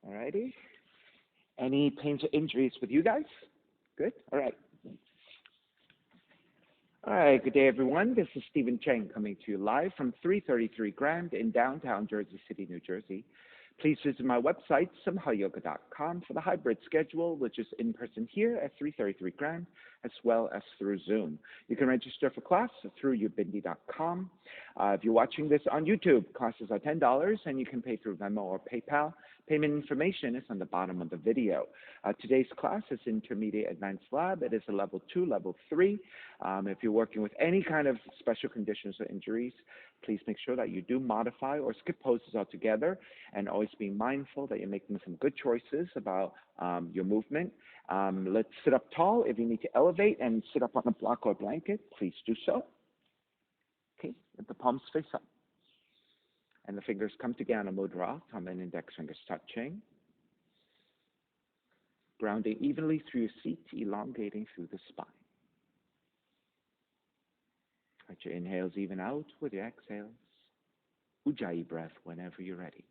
Alrighty. Any pains or injuries with you guys? Good? All right. All right, good day, everyone. This is Stephen Cheng coming to you live from 333 Grand in downtown Jersey City, New Jersey. Please visit my website, simhayoga.com, for the hybrid schedule, which is in person here at 333 Grand, as well as through Zoom. You can register for class through ubindi.com. If you're watching this on YouTube, classes are $10, and you can pay through Venmo or PayPal. Payment information is on the bottom of the video. Today's class is Intermediate Advanced Lab. It is a level 2, level 3. If you're working with any kind of special conditions or injuries, please make sure that you do modify or skip poses altogether, and always being mindful that you're making some good choices about your movement. Let's sit up tall. If you need to elevate and sit up on a block or blanket, please do so. Okay, let the palms face up. And the fingers come together in mudra, thumb and index fingers touching. Grounding evenly through your seat, elongating through the spine. Let your inhales even out with your exhales. Ujjayi breath whenever you're ready.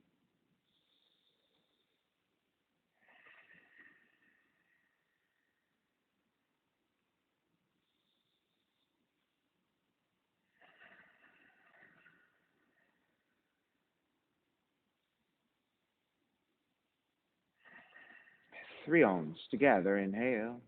Three ohms together. Inhale.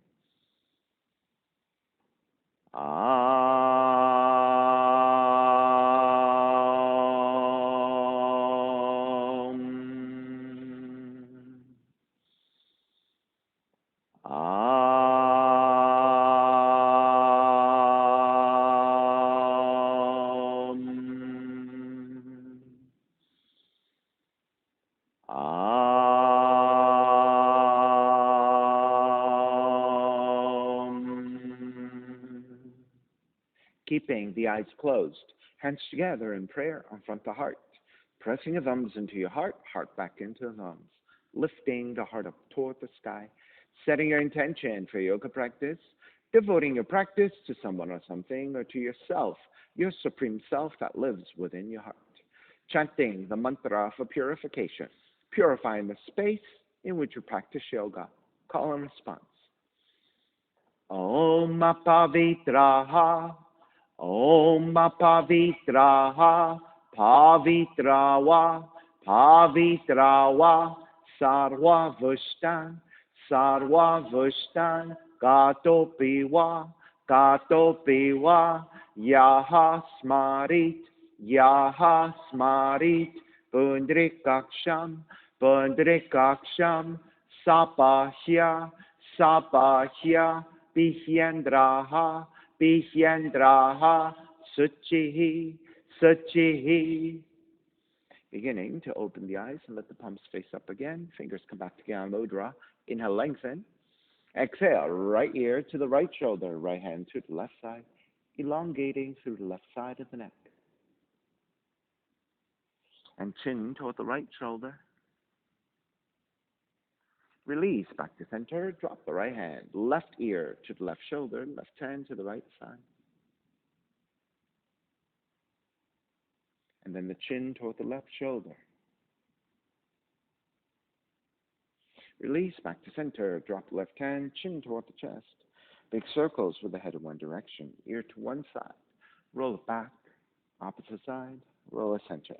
Keeping the eyes closed, hands together in prayer on front of heart, pressing your thumbs into your heart, heart back into the thumbs, lifting the heart up toward the sky, setting your intention for yoga practice, devoting your practice to someone or something, or to yourself, your supreme self that lives within your heart, chanting the mantra for purification, purifying the space in which you practice yoga. Call and response. Om Pavitraha, Om Pavitraha, Pavitrawa, Pavitrawa, Sarva Vushtan, Gatopiwa, Yaha Smarit, Pundrikaksham, Sapahya, Bihyendraha, Suchihi. Beginning to open the eyes and let the palms face up again. Fingers come back together, mudra. Inhale, lengthen. Exhale, right ear to the right shoulder, right hand to the left side, elongating through the left side of the neck. And chin toward the right shoulder. Release back to center, drop the right hand, left ear to the left shoulder, left hand to the right side. And then the chin toward the left shoulder. Release back to center, drop the left hand, chin toward the chest. Big circles with the head in one direction, ear to one side. Roll it back, opposite side, roll it center.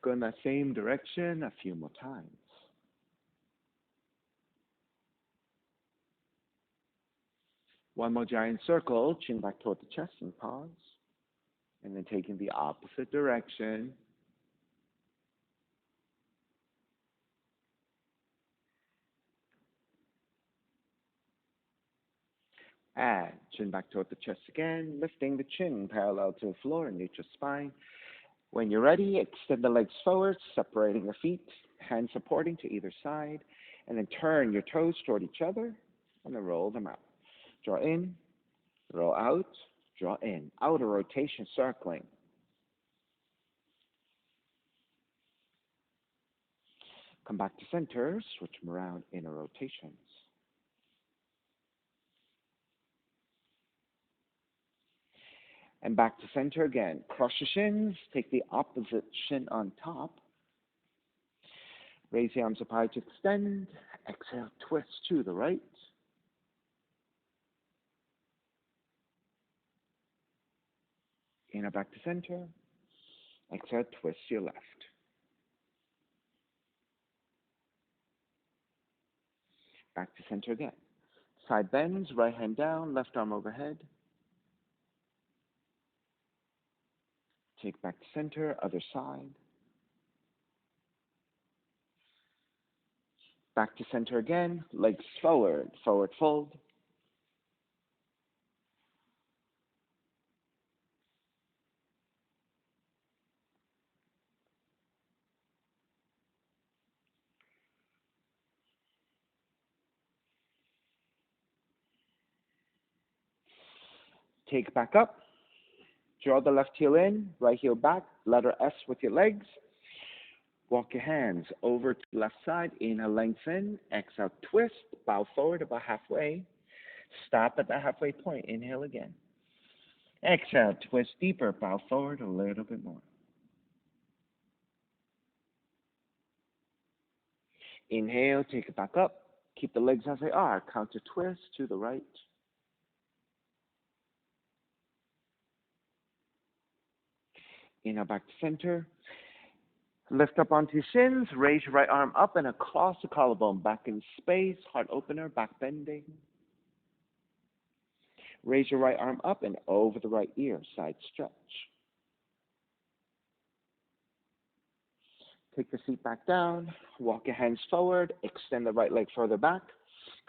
Go in that same direction a few more times. One more giant circle, chin back toward the chest and pause. And then taking the opposite direction. Add chin back toward the chest again, lifting the chin parallel to the floor and neutral spine. When you're ready, extend the legs forward, separating your feet, hands supporting to either side, and then turn your toes toward each other, and then roll them out. Draw in, roll out, draw in. Outer rotation, circling. Come back to center, switch them around, inner rotations. And back to center again. Cross your shins, take the opposite shin on top. Raise the arms up high to extend. Exhale, twist to the right. Inhale, back to center. Exhale, twist to your left. Back to center again. Side bends, right hand down, left arm overhead. Take back to center, other side. Back to center again, legs forward, forward fold. Take back up. Draw the left heel in, right heel back, letter S with your legs. Walk your hands over to the left side. Inhale, lengthen. Exhale, twist. Bow forward about halfway. Stop at the halfway point. Inhale again. Exhale, twist deeper. Bow forward a little bit more. Inhale, take it back up. Keep the legs as they are. Counter twist to the right. Inhale, back to center. Lift up onto your shins. Raise your right arm up and across the collarbone. Back in space. Heart opener. Back bending. Raise your right arm up and over the right ear. Side stretch. Take the seat back down. Walk your hands forward. Extend the right leg further back.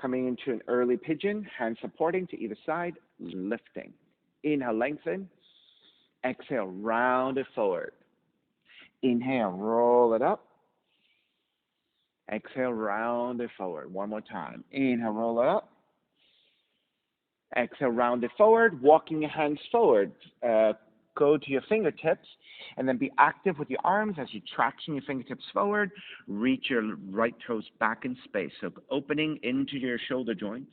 Coming into an early pigeon. Hands supporting to either side. Lifting. Inhale, lengthen. Exhale, round it forward. Inhale, roll it up. Exhale, round it forward. One more time. Inhale, roll it up. Exhale, round it forward. Walking your hands forward. Go to your fingertips and then be active with your arms as you traction your fingertips forward. Reach your right toes back in space. So opening into your shoulder joints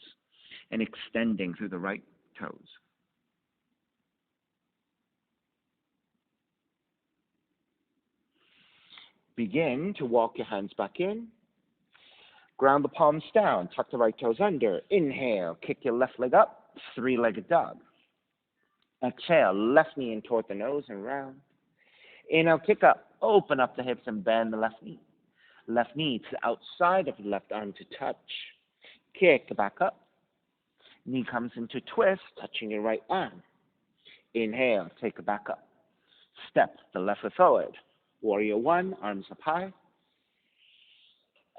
and extending through the right toes. Begin to walk your hands back in. Ground the palms down. Tuck the right toes under. Inhale. Kick your left leg up. Three-legged dog. Exhale. Left knee in toward the nose and round. Inhale. Kick up. Open up the hips and bend the left knee. Left knee to the outside of the left arm to touch. Kick back up. Knee comes into twist, touching your right arm. Inhale. Take it back up. Step the left foot forward. Warrior one, arms up high.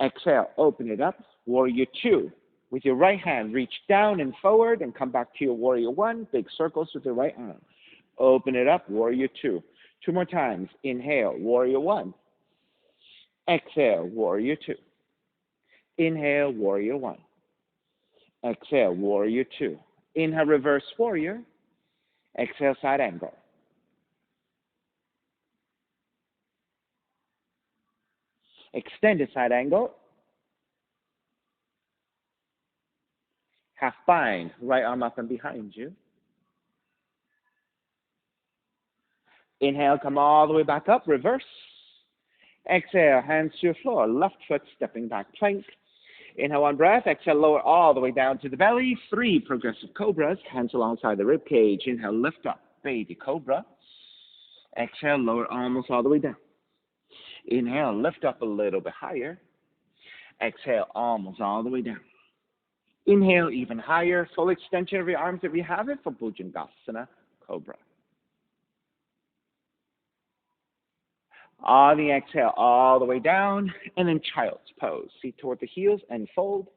Exhale, open it up. Warrior two. With your right hand, reach down and forward and come back to your warrior one. Big circles with your right arm. Open it up, warrior two. Two more times. Inhale, warrior one. Exhale, warrior two. Inhale, warrior one. Exhale, warrior two. Inhale, reverse warrior. Exhale, side angle. Extended side angle. Half bind. Right arm up and behind you. Inhale, come all the way back up. Reverse. Exhale, hands to your floor. Left foot stepping back plank. Inhale, one breath. Exhale, lower all the way down to the belly. 3 progressive cobras. Hands alongside the rib cage. Inhale, lift up. Baby cobra. Exhale, lower almost all the way down. Inhale, lift up a little bit higher. Exhale, almost all the way down. Inhale, even higher. Full extension of your arms if you have it for Bhujangasana, Cobra. On the exhale, all the way down, and then Child's Pose. Feet toward the heels and fold.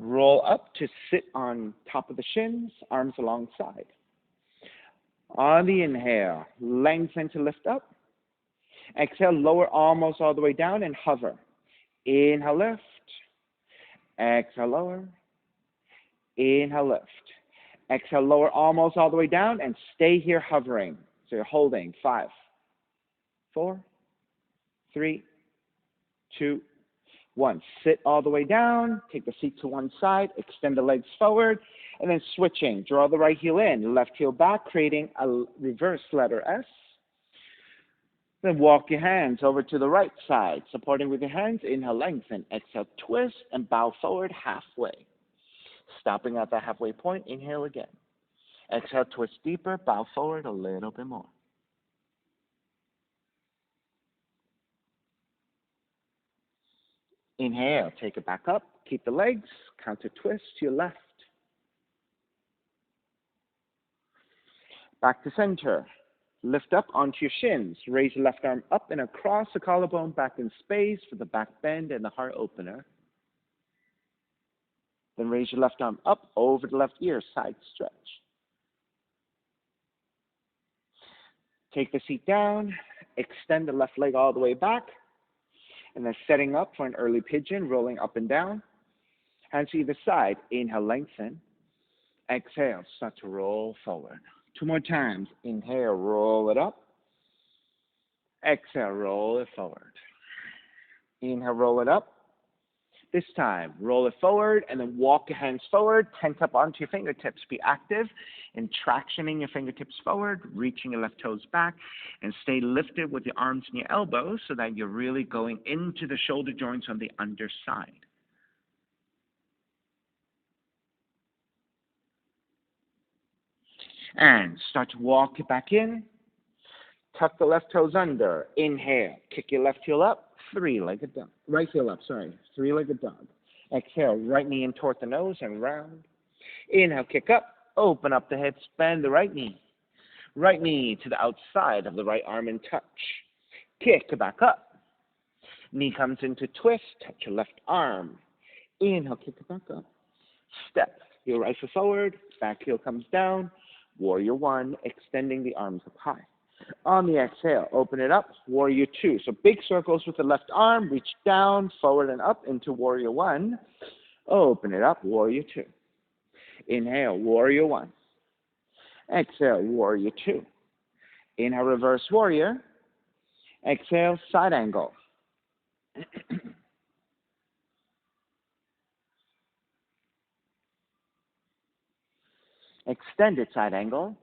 Roll up to sit on top of the shins, arms alongside. On the inhale, lengthen to lift up. Exhale, lower almost all the way down and hover. Inhale, lift. Exhale, lower. Inhale, lift. Exhale, lower almost all the way down and stay here hovering. So you're holding 5, 4, 3, 2, 1. Sit all the way down. Take the seat to one side. Extend the legs forward. And then switching, draw the right heel in, left heel back, creating a reverse letter S. Then walk your hands over to the right side, supporting with your hands. Inhale, lengthen. Exhale, twist and bow forward halfway. Stopping at the halfway point, inhale again. Exhale, twist deeper, bow forward a little bit more. Inhale, take it back up. Keep the legs, counter twist to your left. Back to center. Lift up onto your shins. Raise your left arm up and across the collarbone, back in space for the back bend and the heart opener. Then raise your left arm up over the left ear, side stretch. Take the seat down, extend the left leg all the way back, and then setting up for an early pigeon, rolling up and down. Hands to either side. Inhale, lengthen. Exhale, start to roll forward. 2 more times. Inhale, roll it up. Exhale, roll it forward. Inhale, roll it up. This time, roll it forward and then walk your hands forward. Tent up onto your fingertips. Be active in tractioning your fingertips forward, reaching your left toes back, and stay lifted with your arms and your elbows so that you're really going into the shoulder joints on the underside. And start to walk it back in. Tuck the left toes under. Inhale. Kick your left heel up. Three-legged dog. Right heel up, sorry. Three-legged dog. Exhale. Right knee in toward the nose and round. Inhale. Kick up. Open up the hips. Bend the right knee. Right knee to the outside of the right arm and touch. Kick back up. Knee comes into twist. Touch your left arm. Inhale. Kick it back up. Step. Heel right foot forward. Back heel comes down. Warrior 1, extending the arms up high. On the exhale, open it up, Warrior 2. So big circles with the left arm, reach down, forward and up into Warrior 1. Open it up, Warrior 2. Inhale, Warrior 1. Exhale, Warrior 2. Inhale, Reverse Warrior. Exhale, Side Angle. Extended side angle.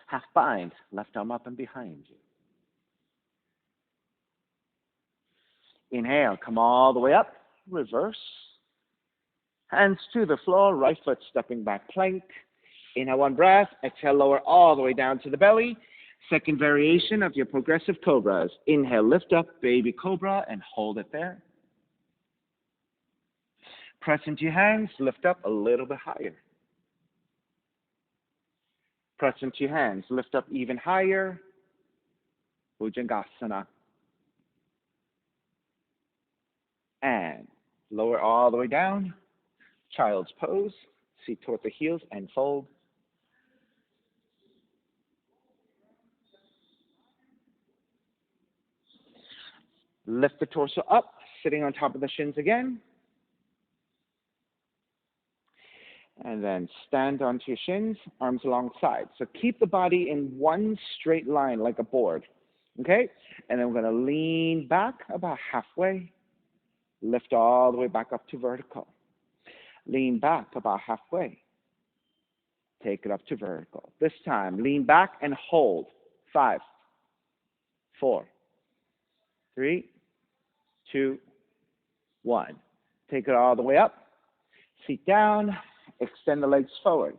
Half bind, left arm up and behind you. Inhale, come all the way up, reverse. Hands to the floor, right foot stepping back plank. Inhale, 1 breath. Exhale, lower all the way down to the belly. Second variation of your progressive cobras. Inhale, lift up, baby cobra, and hold it there. Press into your hands, lift up a little bit higher. Press into your hands, lift up even higher. Bhujangasana. And lower all the way down. Child's pose. Seat toward the heels and fold. Lift the torso up, sitting on top of the shins again. And then stand onto your shins, arms alongside. So keep the body in one straight line like a board. Okay? And then we're going to lean back about halfway. Lift all the way back up to vertical. Lean back about halfway. Take it up to vertical. This time, lean back and hold. 5, 4, 3, 2, 1. Take it all the way up. Seat down. Extend the legs forward.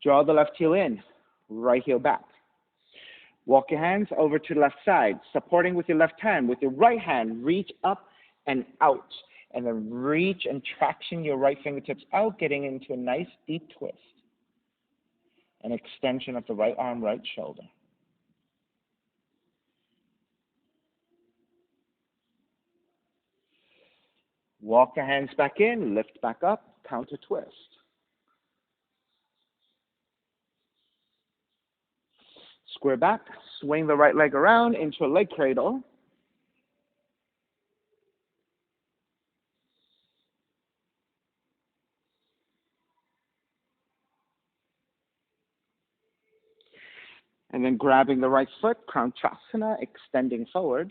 Draw the left heel in. Right heel back. Walk your hands over to the left side, supporting with your left hand. With your right hand, reach up and out. And then reach and traction your right fingertips out, getting into a nice deep twist. An extension of the right arm, right shoulder. Walk your hands back in, lift back up, counter twist. Square back, swing the right leg around into a leg cradle. And then grabbing the right foot, Crown Chasana, extending forward.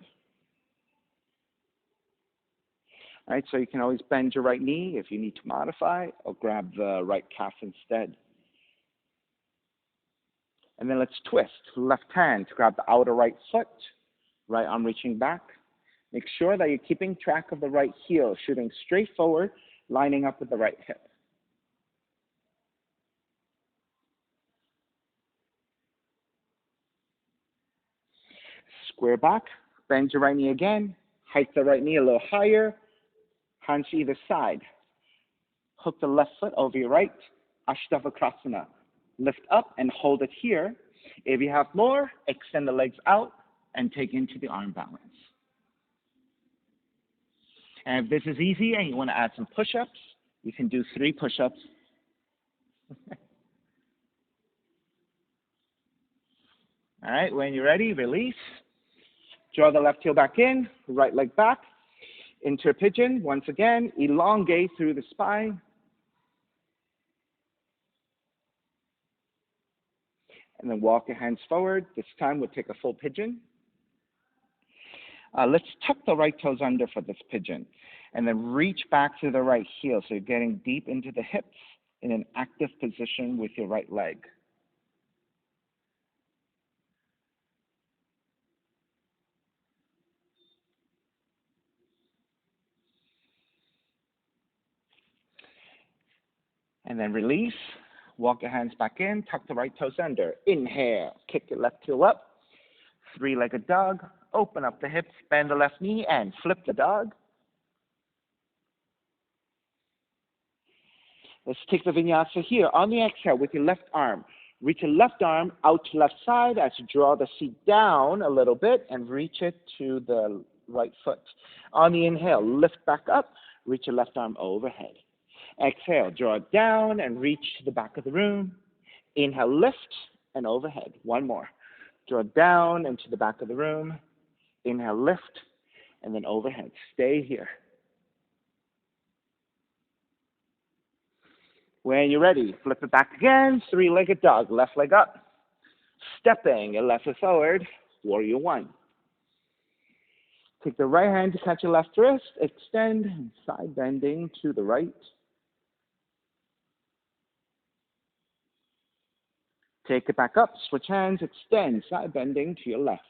All right, so you can always bend your right knee if you need to modify, or grab the right calf instead. And then let's twist. Left hand to grab the outer right foot, right arm reaching back. Make sure that you're keeping track of the right heel, shooting straight forward, lining up with the right hip. Square back, bend your right knee again, hike the right knee a little higher, hands to either side. Hook the left foot over your right, Ashtavakrasana. Lift up and hold it here. If you have more, extend the legs out and take into the arm balance. And if this is easy and you want to add some push-ups, you can do 3 push-ups. All right, when you're ready, release. Draw the left heel back in, right leg back, into a pigeon. Once again, elongate through the spine. And then walk your hands forward. This time we'll take a full pigeon. Let's tuck the right toes under for this pigeon. And then reach back to the right heel. So you're getting deep into the hips in an active position with your right leg. And then release. Walk your hands back in. Tuck the right toes under. Inhale. Kick your left heel up. 3-legged dog. Open up the hips. Bend the left knee and flip the dog. Let's take the vinyasa here. On the exhale, with your left arm, reach your left arm out to left side as you draw the seat down a little bit and reach it to the right foot. On the inhale, lift back up, reach your left arm overhead. Exhale, draw it down and reach to the back of the room. Inhale, lift and overhead. One more. Draw down and to the back of the room. Inhale, lift, and then overhead. Stay here. When you're ready, flip it back again. 3-legged dog, left leg up. Stepping your left foot forward, warrior 1. Take the right hand to catch your left wrist. Extend and side bending to the right. Take it back up, switch hands, extend, side bending to your left.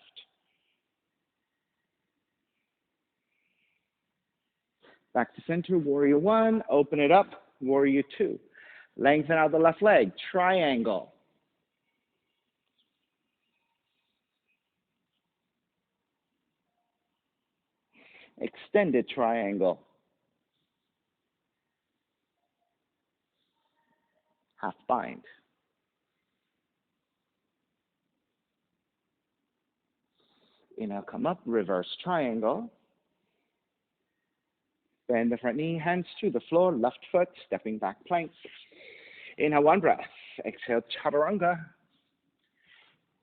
Back to center, warrior 1. Open it up, warrior 2. Lengthen out the left leg, triangle. Extended triangle. Half bind. Inhale, come up, reverse triangle. Bend the front knee, hands to the floor, left foot, stepping back plank. Inhale, 1 breath. Exhale, chaturanga.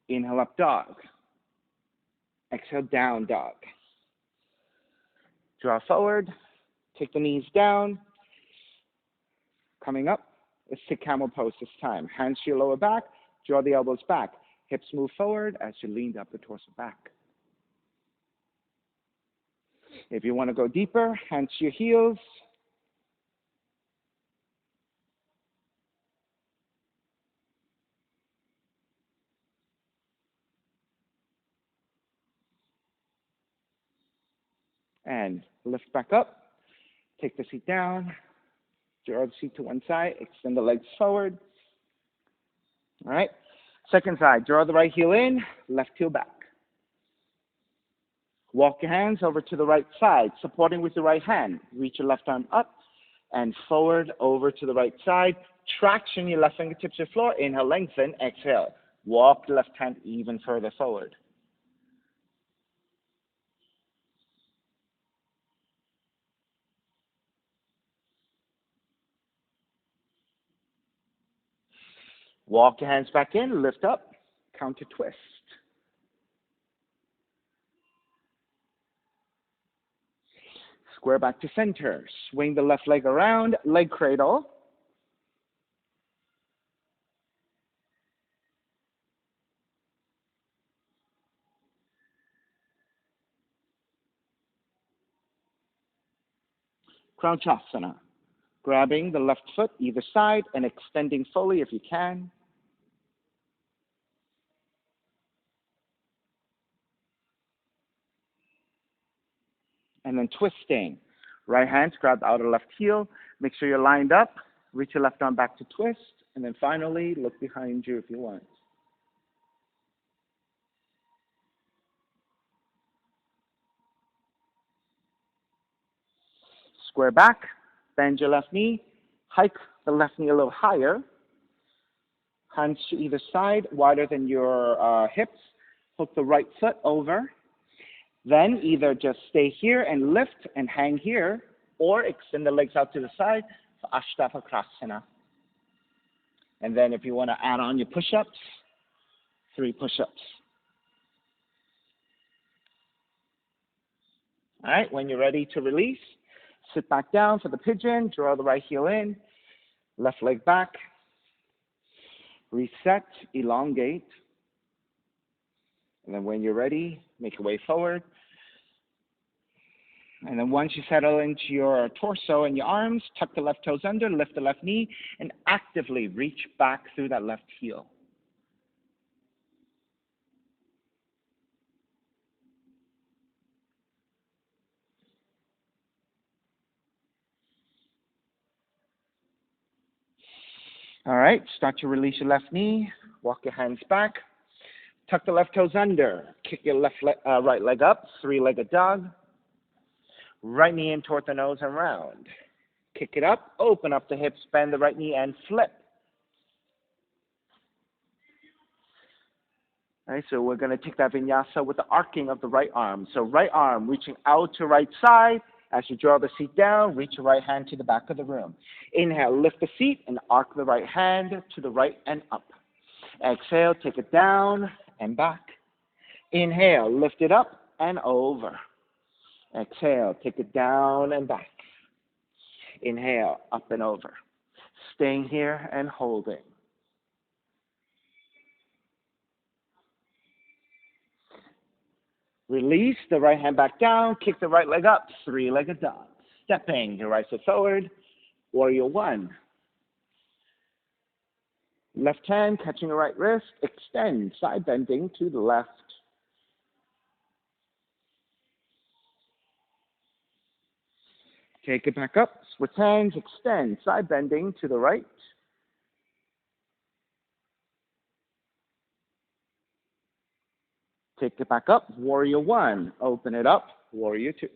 Inhale, up dog. Exhale, down dog. Draw forward, take the knees down. Coming up, let's take Camel Pose this time. Hands to your lower back, draw the elbows back. Hips move forward as you lean up the torso back. If you want to go deeper, hands to your heels. And lift back up. Take the seat down. Draw the seat to one side. Extend the legs forward. All right. Second side. Draw the right heel in. Left heel back. Walk your hands over to the right side, supporting with the right hand. Reach your left arm up and forward over to the right side. Traction your left fingertips to the floor. Inhale, lengthen. Exhale. Walk the left hand even further forward. Walk your hands back in. Lift up. Counter twist. Square back to center. Swing the left leg around. Leg cradle. Crouchasana. Grabbing the left foot either side and extending fully if you can. And then twisting. Right hand, grab the outer left heel. Make sure you're lined up. Reach your left arm back to twist. And then finally, look behind you if you want. Square back. Bend your left knee. Hike the left knee a little higher. Hands to either side, wider than your hips. Hook the right foot over. Then either just stay here and lift and hang here, or extend the legs out to the side for Ashtaphakrasana. And then if you want to add on your push-ups, 3 push-ups. All right, when you're ready to release, sit back down for the pigeon, draw the right heel in, left leg back, reset, elongate. And then when you're ready, make your way forward. And then once you settle into your torso and your arms, tuck the left toes under, lift the left knee, and actively reach back through that left heel. All right, start to release your left knee, walk your hands back, tuck the left toes under, kick your right leg up, 3-legged dog. Right knee in toward the nose and round. Kick it up, open up the hips, bend the right knee and flip. All right, so we're going to take that vinyasa with the arcing of the right arm. So right arm reaching out to right side. As you draw the seat down, reach your right hand to the back of the room. Inhale, lift the seat and arc the right hand to the right and up. Exhale, take it down and back. Inhale, lift it up and over. Exhale, take it down and back. Inhale, up and over. Staying here and holding. Release the right hand back down, kick the right leg up, 3-legged dog. Stepping your right foot forward, warrior 1. Left hand catching the right wrist, extend, side bending to the left. Take it back up, switch hands, extend, side bending to the right. Take it back up, warrior 1. Open it up, warrior 2.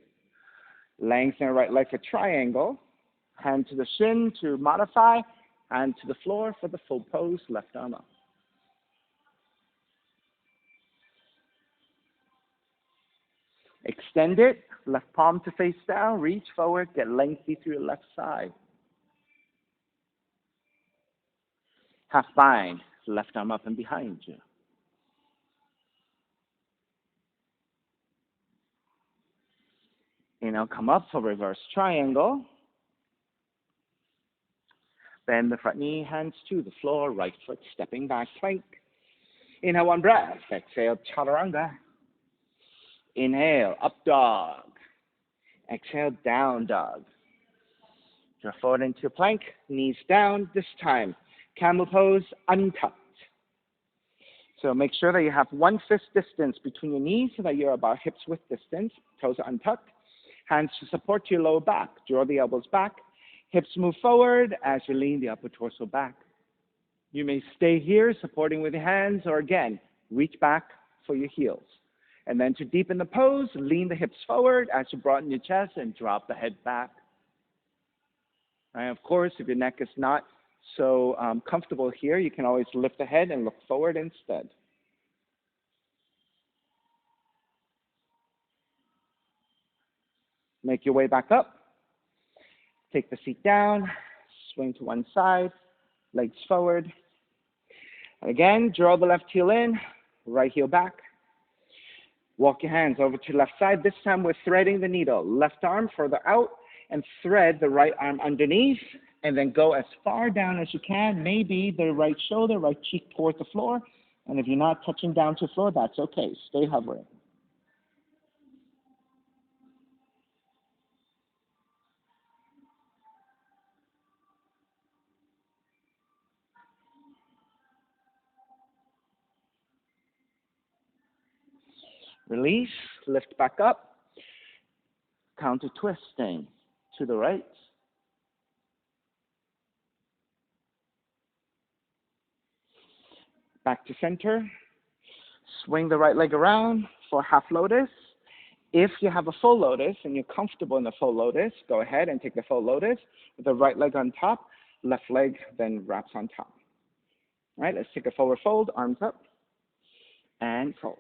Lengthen the right leg for triangle. Hand to the shin to modify. Hand to the floor for the full pose, left arm up. Extend it, left palm to face down, reach forward, get lengthy through your left side. Half bind, left arm up and behind you. Inhale, come up for reverse triangle. Bend the front knee, hands to the floor, right foot stepping back, plank. Inhale, 1 breath. Exhale, chaturanga. Inhale, up dog. Exhale, down dog. Draw forward into plank, knees down. This time, camel pose, untucked. So make sure that you have 1 fist distance between your knees so that you're about hips width distance. Toes are untucked. Hands to support your lower back. Draw the elbows back. Hips move forward as you lean the upper torso back. You may stay here supporting with your hands, or again, reach back for your heels. And then to deepen the pose, lean the hips forward as you broaden your chest and drop the head back. And of course, if your neck is not so comfortable here, you can always lift the head and look forward instead. Make your way back up. Take the seat down, swing to one side, legs forward. And again, draw the left heel in, right heel back. Walk your hands over to left side. This time we're threading the needle. Left arm further out and thread the right arm underneath, and then go as far down as you can, maybe the right shoulder, right cheek toward the floor. And if you're not touching down to the floor, that's okay. Stay hovering. Release, lift back up, counter twisting to the right. Back to center. Swing the right leg around for half lotus. If you have a full lotus and you're comfortable in the full lotus, go ahead and take the full lotus with the right leg on top, left leg then wraps on top. All right, let's take a forward fold, arms up, and fold.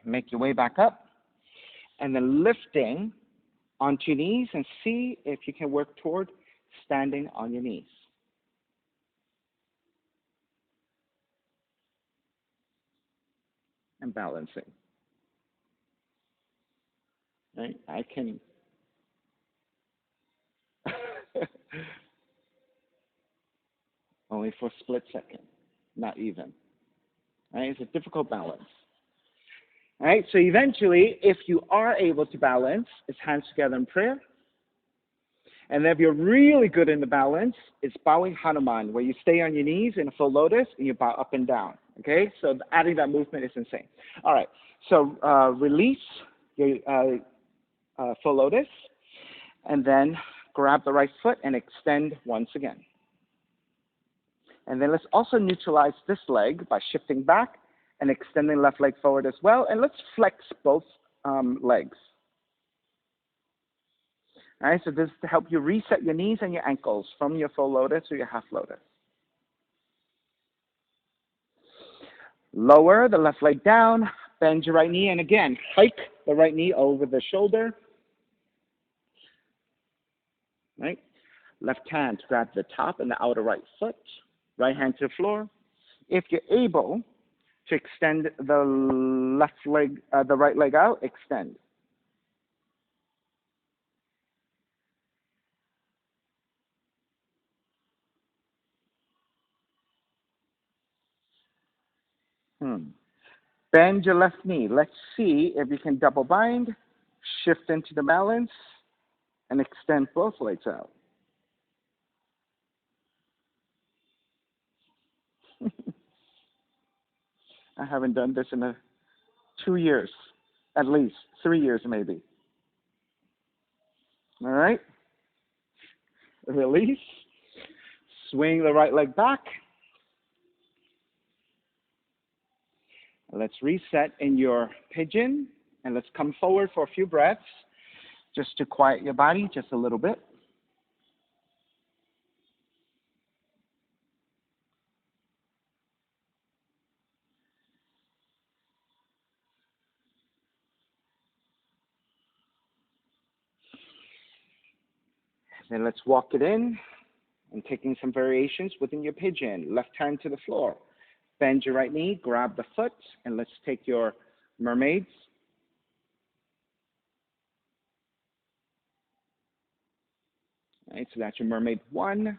Make your way back up, and then lifting onto your knees and see if you can work toward standing on your knees. And balancing. Right? I can only for a split second, not even. Right? It's a difficult balance. All right, so eventually, if you are able to balance, it's hands together in prayer. And if you're really good in the balance, it's bowing Hanuman, where you stay on your knees in a full lotus and you bow up and down. Okay, so adding that movement is insane. All right, so release your full lotus, and then grab the right foot and extend once again. And then let's also neutralize this leg by shifting back and extending left leg forward as well. And let's flex both legs. All right, so this is to help you reset your knees and your ankles from your full lotus or your half lotus. Lower the left leg down, bend your right knee, and again, hike the right knee over the shoulder. Right? Left hand to grab the top and the outer right foot. Right hand to the floor. If you're able to extend the right leg out, extend. Bend your left knee. Let's see if you can double bind, shift into the balance, and extend both legs out. I haven't done this in 2 years, at least 3 years maybe. All right. Release. Swing the right leg back. Let's reset in your pigeon, and let's come forward for a few breaths, just to quiet your body just a little bit. Then let's walk it in, and taking some variations within your pigeon. Left hand to the floor. Bend your right knee, grab the foot, and let's take your mermaids. All right, so that's your mermaid 1.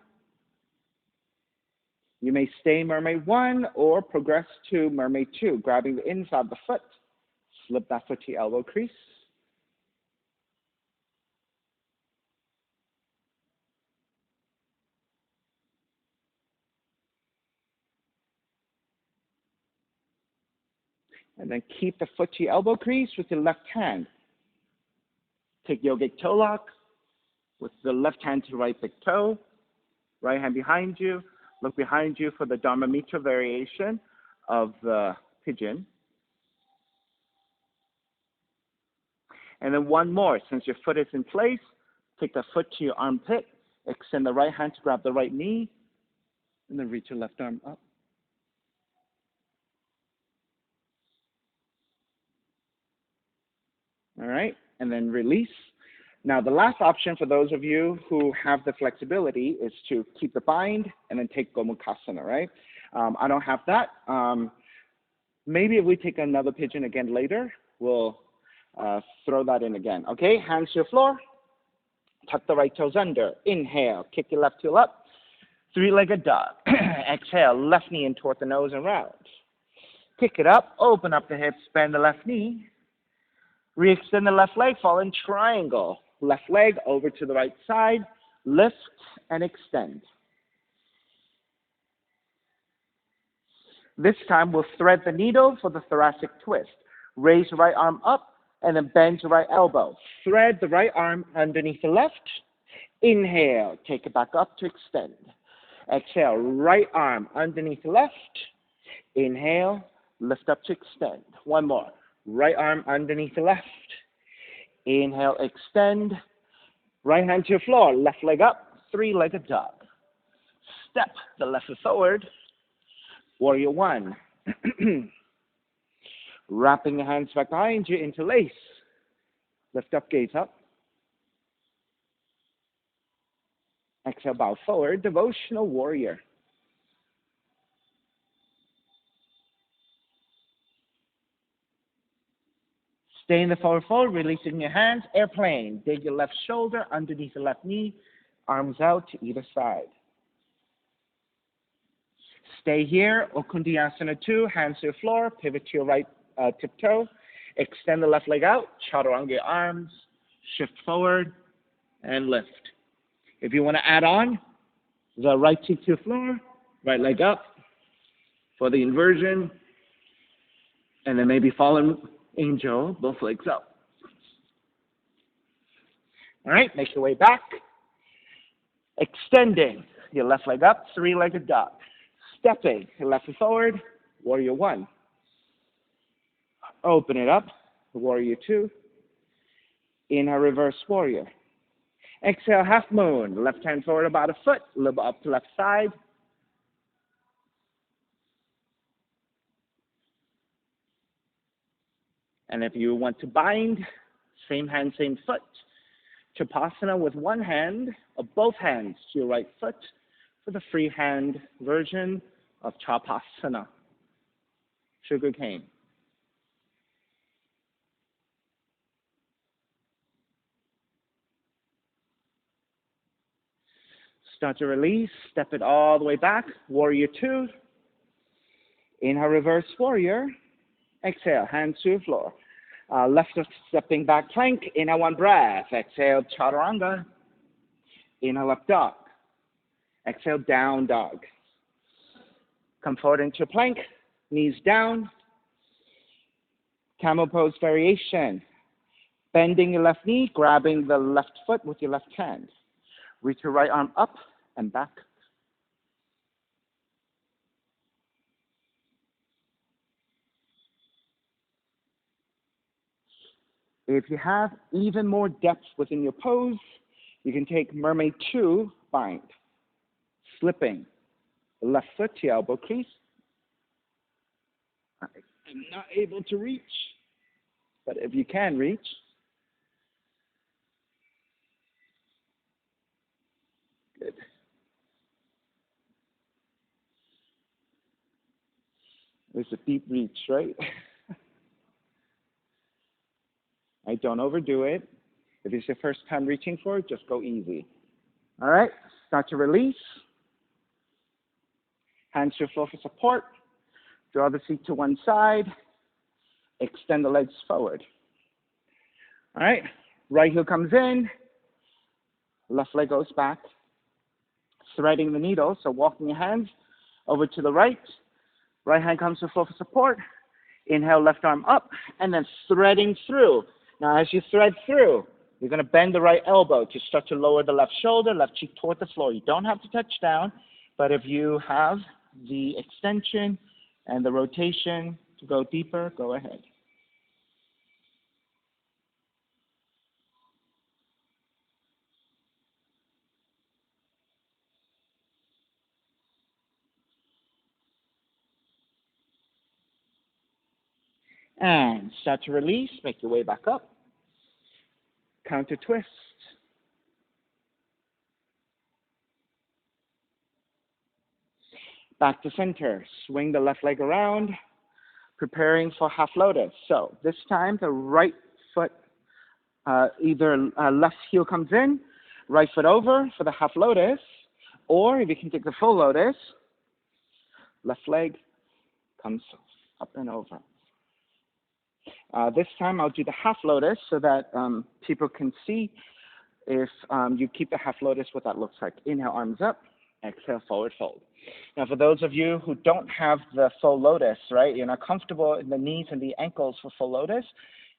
You may stay mermaid 1 or progress to mermaid 2, grabbing the inside of the foot. Slip that foot to your elbow crease. And then keep the foot to your elbow crease with your left hand. Take yogic toe lock with the left hand to right big toe. Right hand behind you. Look behind you for the Dharma Mitra variation of the pigeon. And then one more. Since your foot is in place, take the foot to your armpit. Extend the right hand to grab the right knee. And then reach your left arm up. All right, and then release. Now, the last option for those of you who have the flexibility is to keep the bind and then take Gomukhasana, right? I don't have that. Maybe if we take another pigeon again later, we'll throw that in again. Okay, hands to the floor. Tuck the right toes under. Inhale, kick your left heel up. Three-legged dog. Exhale, left knee in toward the nose and round. Kick it up, open up the hips, bend the left knee. Re-extend the left leg, fall in triangle. Left leg over to the right side, lift and extend. This time we'll thread the needle for the thoracic twist. Raise the right arm up and then bend the right elbow. Thread the right arm underneath the left. Inhale, take it back up to extend. Exhale, right arm underneath the left. Inhale, lift up to extend. One more. Right arm underneath the left. Inhale, extend. Right hand to your floor. Left leg up. Three-legged dog. Step the left foot forward. Warrior one. Wrapping the hands back behind you, interlace. Lift up, gaze up. Exhale, bow forward. Devotional warrior. Stay in the forward fold, releasing your hands. Airplane. Dig your left shoulder underneath the left knee. Arms out to either side. Stay here. Okundiyasana 2. Hands to the floor. Pivot to your right tiptoe. Extend the left leg out. Chaturanga your arms. Shift forward and lift. If you want to add on, the right cheek to the floor. Right leg up for the inversion. And then maybe fallen angel, both legs up. All right, make your way back. Extending your left leg up, three-legged dog. Stepping your left foot forward, warrior one. Open it up, warrior two. Inhale, reverse warrior. Exhale, half moon. Left hand forward about a foot, a little up to left side. And if you want to bind, same hand, same foot. Chapasana with one hand, or both hands to your right foot for the free hand version of Chapasana. Sugar cane. Start to release, step it all the way back, warrior two. Inhale, reverse warrior. Exhale, hands to the floor. Left foot stepping back plank. Inhale, one breath. Exhale, chaturanga. Inhale, up dog. Exhale, down dog. Come forward into plank. Knees down. Camel Pose variation. Bending your left knee, grabbing the left foot with your left hand. Reach your right arm up and back. If you have even more depth within your pose, you can take Mermaid 2, bind. Slipping the left foot to your elbow crease. I'm not able to reach, but if you can reach, good. There's a deep reach, right? I don't overdo it. If it's your first time reaching for it, just go easy. All right, start to release. Hands to the floor for support. Draw the feet to one side. Extend the legs forward. All right, right heel comes in. Left leg goes back. Threading the needle, so walking your hands over to the right. Right hand comes to the floor for support. Inhale, left arm up, and then threading through. Now, as you thread through, you're going to bend the right elbow to start to lower the left shoulder, left cheek toward the floor. You don't have to touch down, but if you have the extension and the rotation to go deeper, go ahead. And start to release, make your way back up. Counter twist. Back to center. Swing the left leg around, preparing for half lotus. So this time the right foot, either left heel comes in, right foot over for the half lotus, or if you can take the full lotus, left leg comes up and over. This time I'll do the half lotus so that people can see if you keep the half lotus, what that looks like. Inhale, arms up. Exhale, forward fold. Now, for those of you who don't have the full lotus, right, you're not comfortable in the knees and the ankles for full lotus,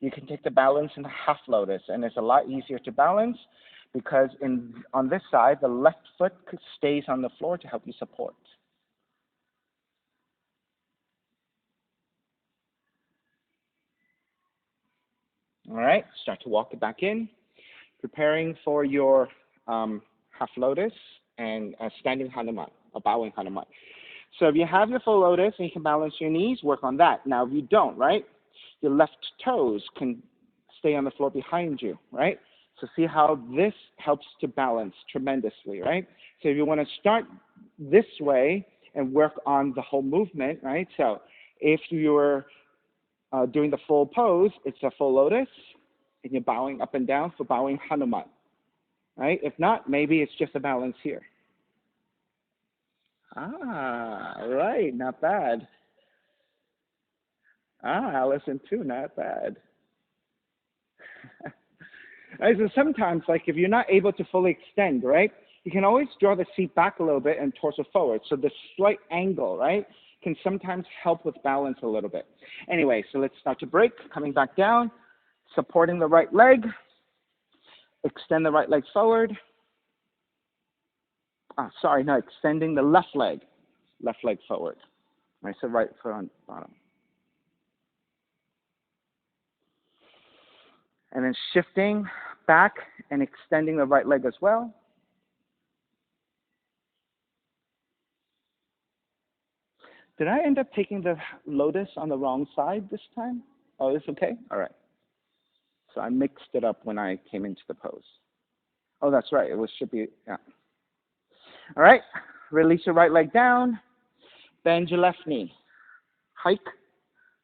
you can take the balance in the half lotus, and it's a lot easier to balance because on this side, the left foot stays on the floor to help you support. All right, start to walk it back in, preparing for your half lotus and standing Hanuman, or bowing Hanuman. So if you have your full lotus and you can balance your knees, work on that. Now, if you don't, right, your left toes can stay on the floor behind you, right? So see how this helps to balance tremendously, right? So if you want to start this way and work on the whole movement, right? So if you're doing the full pose, it's a full lotus, and you're bowing up and down for bowing Hanuman, right? If not, maybe it's just a balance here. Right, not bad. Allison too, not bad. Right, so sometimes, like if you're not able to fully extend, right, you can always draw the seat back a little bit and torso forward. So the slight angle, right, can sometimes help with balance a little bit. Anyway, so let's start to break, coming back down, supporting the right leg, extend the right leg forward. Extending the left leg forward. Right, so right foot on bottom. And then shifting back and extending the right leg as well. Did I end up taking the lotus on the wrong side this time? Oh, is this okay? All right. So I mixed it up when I came into the pose. Oh, that's right. Should be, yeah. All right. Release your right leg down. Bend your left knee. Hike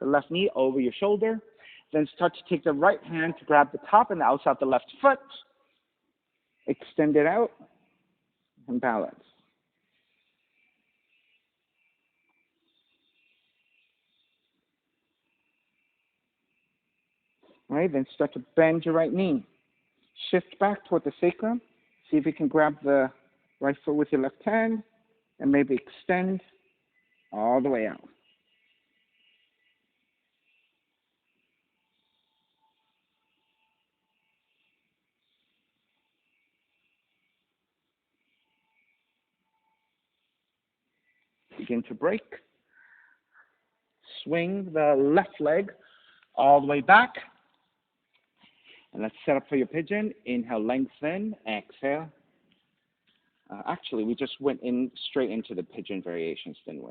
the left knee over your shoulder. Then start to take the right hand to grab the top and the outside of the left foot. Extend it out and balance. All right, then start to bend your right knee. Shift back toward the sacrum. See if you can grab the right foot with your left hand and maybe extend all the way out. Begin to break. Swing the left leg all the way back. And let's set up for your pigeon. Inhale, lengthen. Exhale. Actually, we just went straight into the pigeon variations, didn't we?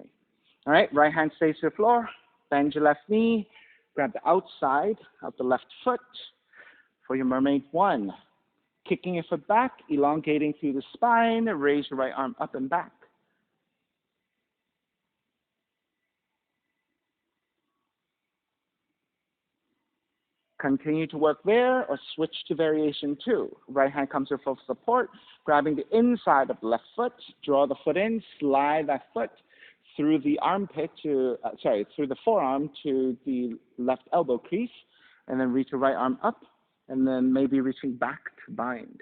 All right, right hand stays to the floor. Bend your left knee. Grab the outside of the left foot for your mermaid one. Kicking your foot back, elongating through the spine. Raise your right arm up and back. Continue to work there or switch to variation 2. Right hand comes to full support, grabbing the inside of the left foot, draw the foot in, slide that foot through the armpit through the forearm to the left elbow crease, and then reach your right arm up, and then maybe reaching back to bind.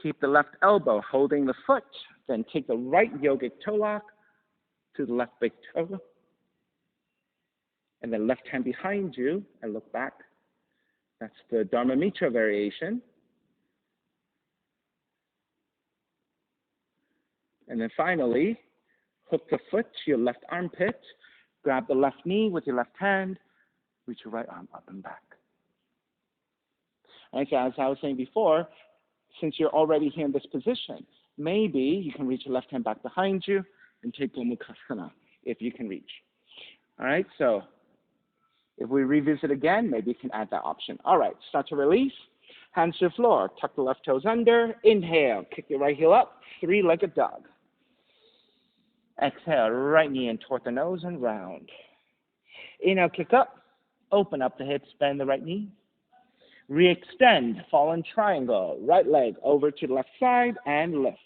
Keep the left elbow holding the foot, then take the right yogic toe lock to the left big toe, and then left hand behind you and look back. That's the Dharma Mitra variation. And then finally, hook the foot to your left armpit, grab the left knee with your left hand, reach your right arm up and back. And so as I was saying before, since you're already here in this position, maybe you can reach your left hand back behind you and take Gomukhasana if you can reach. All right, so if we revisit again, maybe you can add that option. All right, start to release. Hands to the floor. Tuck the left toes under. Inhale, kick your right heel up. Three-legged dog. Exhale, right knee in toward the nose and round. Inhale, kick up. Open up the hips, bend the right knee. Re-extend, fallen triangle. Right leg over to the left side and lift.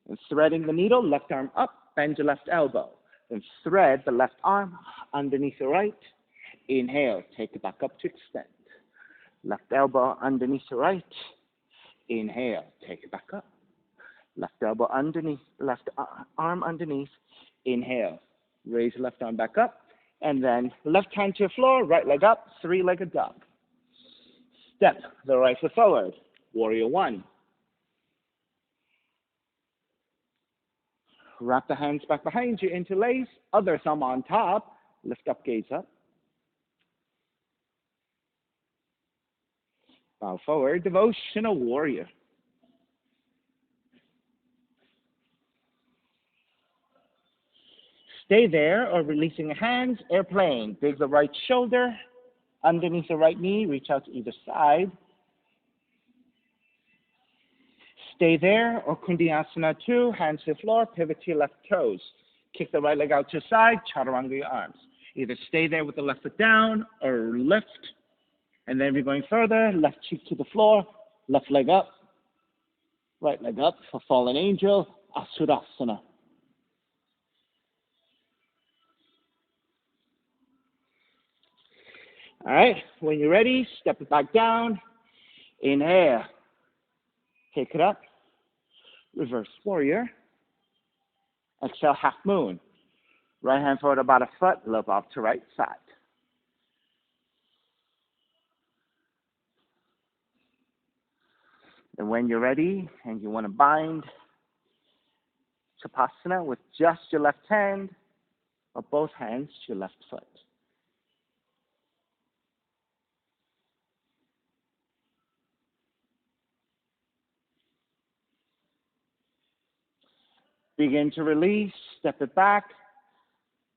And threading the needle, left arm up, bend your left elbow. Then thread the left arm underneath the right. Inhale, take it back up to extend. Left elbow underneath the right. Inhale, take it back up. Left elbow underneath, left arm underneath. Inhale, raise your left arm back up. And then left hand to the floor, right leg up, three-legged dog. Step the right foot forward, warrior one. Wrap the hands back behind you, interlace, other thumb on top, lift up, gaze up. Bow forward, devotional warrior. Stay there or releasing the hands, airplane. Big the right shoulder, underneath the right knee, reach out to either side. Stay there or Kundiyasana 2, hands to the floor, pivot to your left toes. Kick the right leg out to the side, chaturanga your arms. Either stay there with the left foot down or lift. And then if you're going further, left cheek to the floor, left leg up, right leg up for fallen angel, Asurasana. All right, when you're ready, step it back down. Inhale. Take it up. Reverse warrior. Exhale, half moon. Right hand forward about a foot, look off to right side. And when you're ready and you want to bind Shavasana with just your left hand or both hands to your left foot. Begin to release, step it back,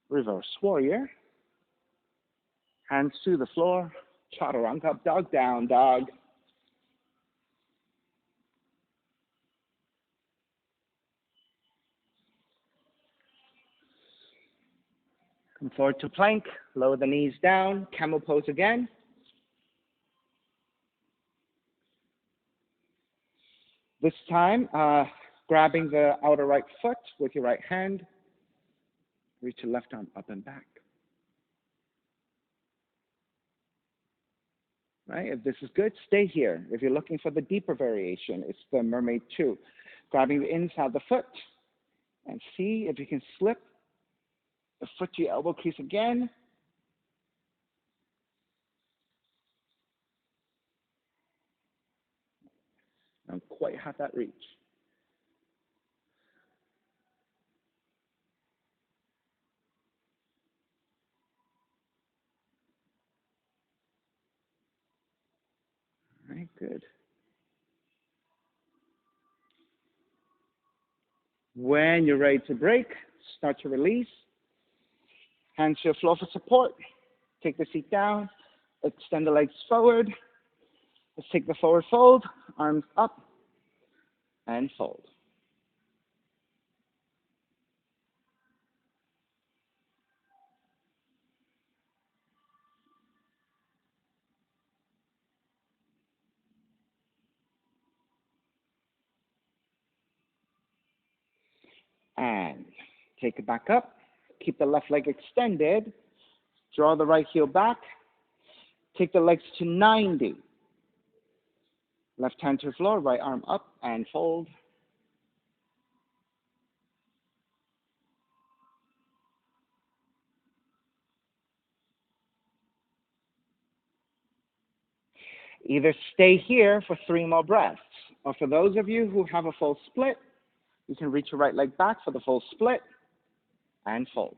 reverse warrior. Hands to the floor, chaturanga, dog down, dog. Come forward to plank, lower the knees down, camel pose again. This time, grabbing the outer right foot with your right hand, reach your left arm up and back. Right? If this is good, stay here. If you're looking for the deeper variation, it's the Mermaid 2. Grabbing the inside of the foot and see if you can slip the foot to your elbow crease again. Don't quite have that reach. All right, good. When you're ready to break, start to release. Hands to the floor for support. Take the seat down. Extend the legs forward. Let's take the forward fold. Arms up and fold. And take it back up. Keep the left leg extended. Draw the right heel back. Take the legs to 90. Left hand to the floor, right arm up and fold. Either stay here for 3 more breaths, or for those of you who have a full split, you can reach your right leg back for the full split and fold.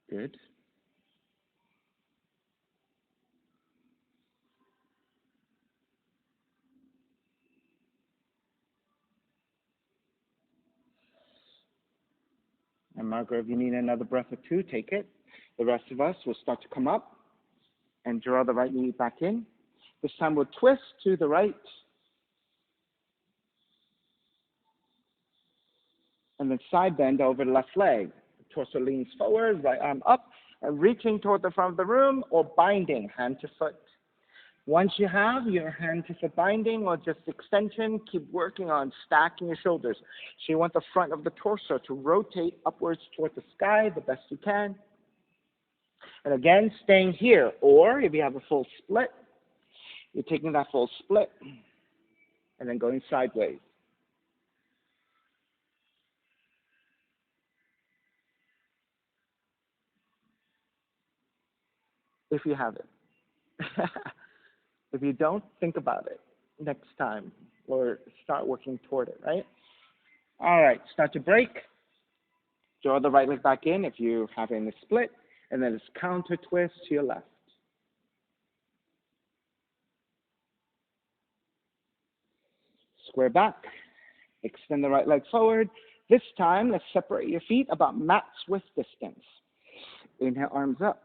Good. And Margaret, if you need another breath or two, take it. The rest of us will start to come up and draw the right knee back in. This time we'll twist to the right. And then side bend over the left leg. Torso leans forward, right arm up, and reaching toward the front of the room or binding hand to foot. Once you have your hand to foot binding or just extension, keep working on stacking your shoulders. So you want the front of the torso to rotate upwards toward the sky the best you can. And again, staying here. Or if you have a full split, you're taking that full split and then going sideways. If you have it. If you don't, think about it next time or start working toward it, right? All right, start to break. Draw the right leg back in if you have in a split, and then it's counter twist to your left. Square back. Extend the right leg forward. This time, let's separate your feet about mat's width distance. Inhale, arms up.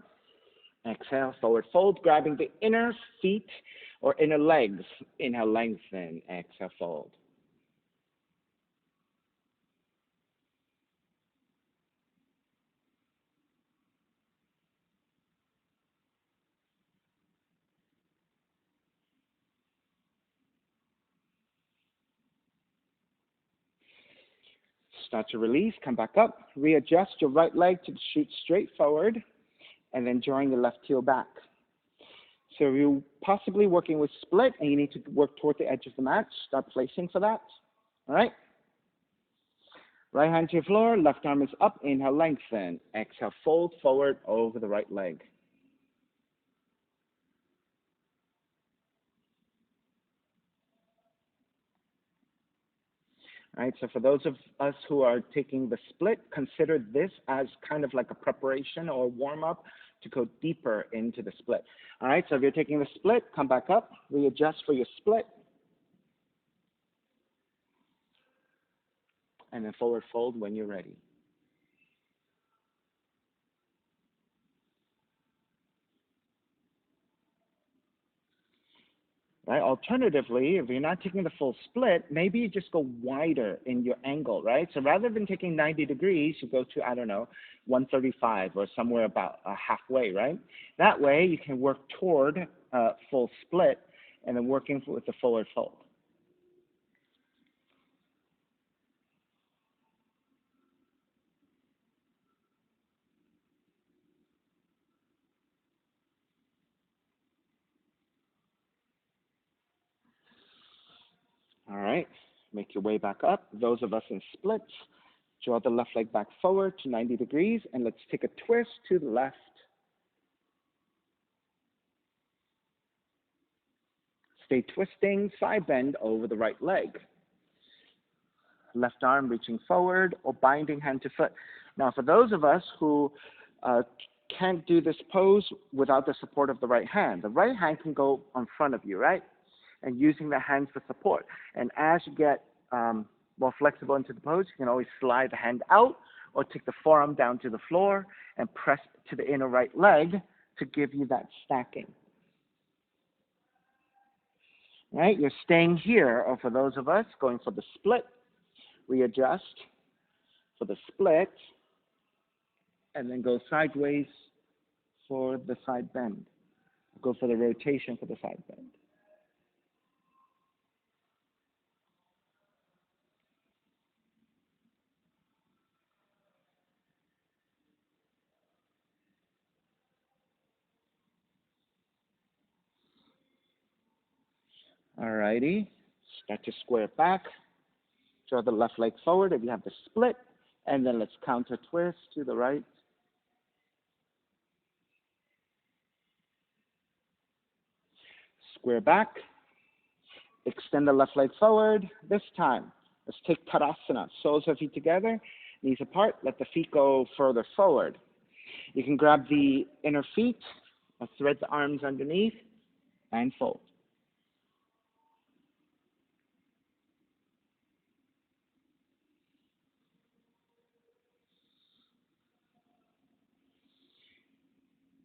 Exhale, forward fold, grabbing the inner feet or inner legs. Inhale, lengthen. Exhale, fold. Start to release, come back up. Readjust your right leg to shoot straight forward, and then drawing your left heel back. So you're possibly working with split, and you need to work toward the edge of the mat. Start placing for that. All right? Right hand to your floor, left arm is up. Inhale, lengthen. Exhale, fold forward over the right leg. All right, so for those of us who are taking the split, consider this as kind of like a preparation or warm-up to go deeper into the split. All right, so if you're taking the split, come back up, readjust for your split, and then forward fold when you're ready. Right? Alternatively, if you're not taking the full split, maybe you just go wider in your angle, right? So rather than taking 90 degrees, you go to, I don't know, 135 or somewhere about halfway, right? That way you can work toward full split and then working with the forward fold. All right, make your way back up. Those of us in splits, draw the left leg back forward to 90 degrees, and let's take a twist to the left. Stay twisting, side bend over the right leg. Left arm reaching forward or binding hand to foot. Now, for those of us who can't do this pose without the support of the right hand, the right hand can go in front of you, right? And using the hands for support. And as you get more flexible into the pose, you can always slide the hand out or take the forearm down to the floor and press to the inner right leg to give you that stacking. Right? You're staying here, or for those of us going for the split, readjust for the split, and then go sideways for the side bend. Go for the rotation for the side bend. Alrighty, start to square back. Draw the left leg forward if you have the split, and then let's counter twist to the right. Square back. Extend the left leg forward. This time, let's take Tadasana. Soles of feet together, knees apart. Let the feet go further forward. You can grab the inner feet, thread the arms underneath, and fold.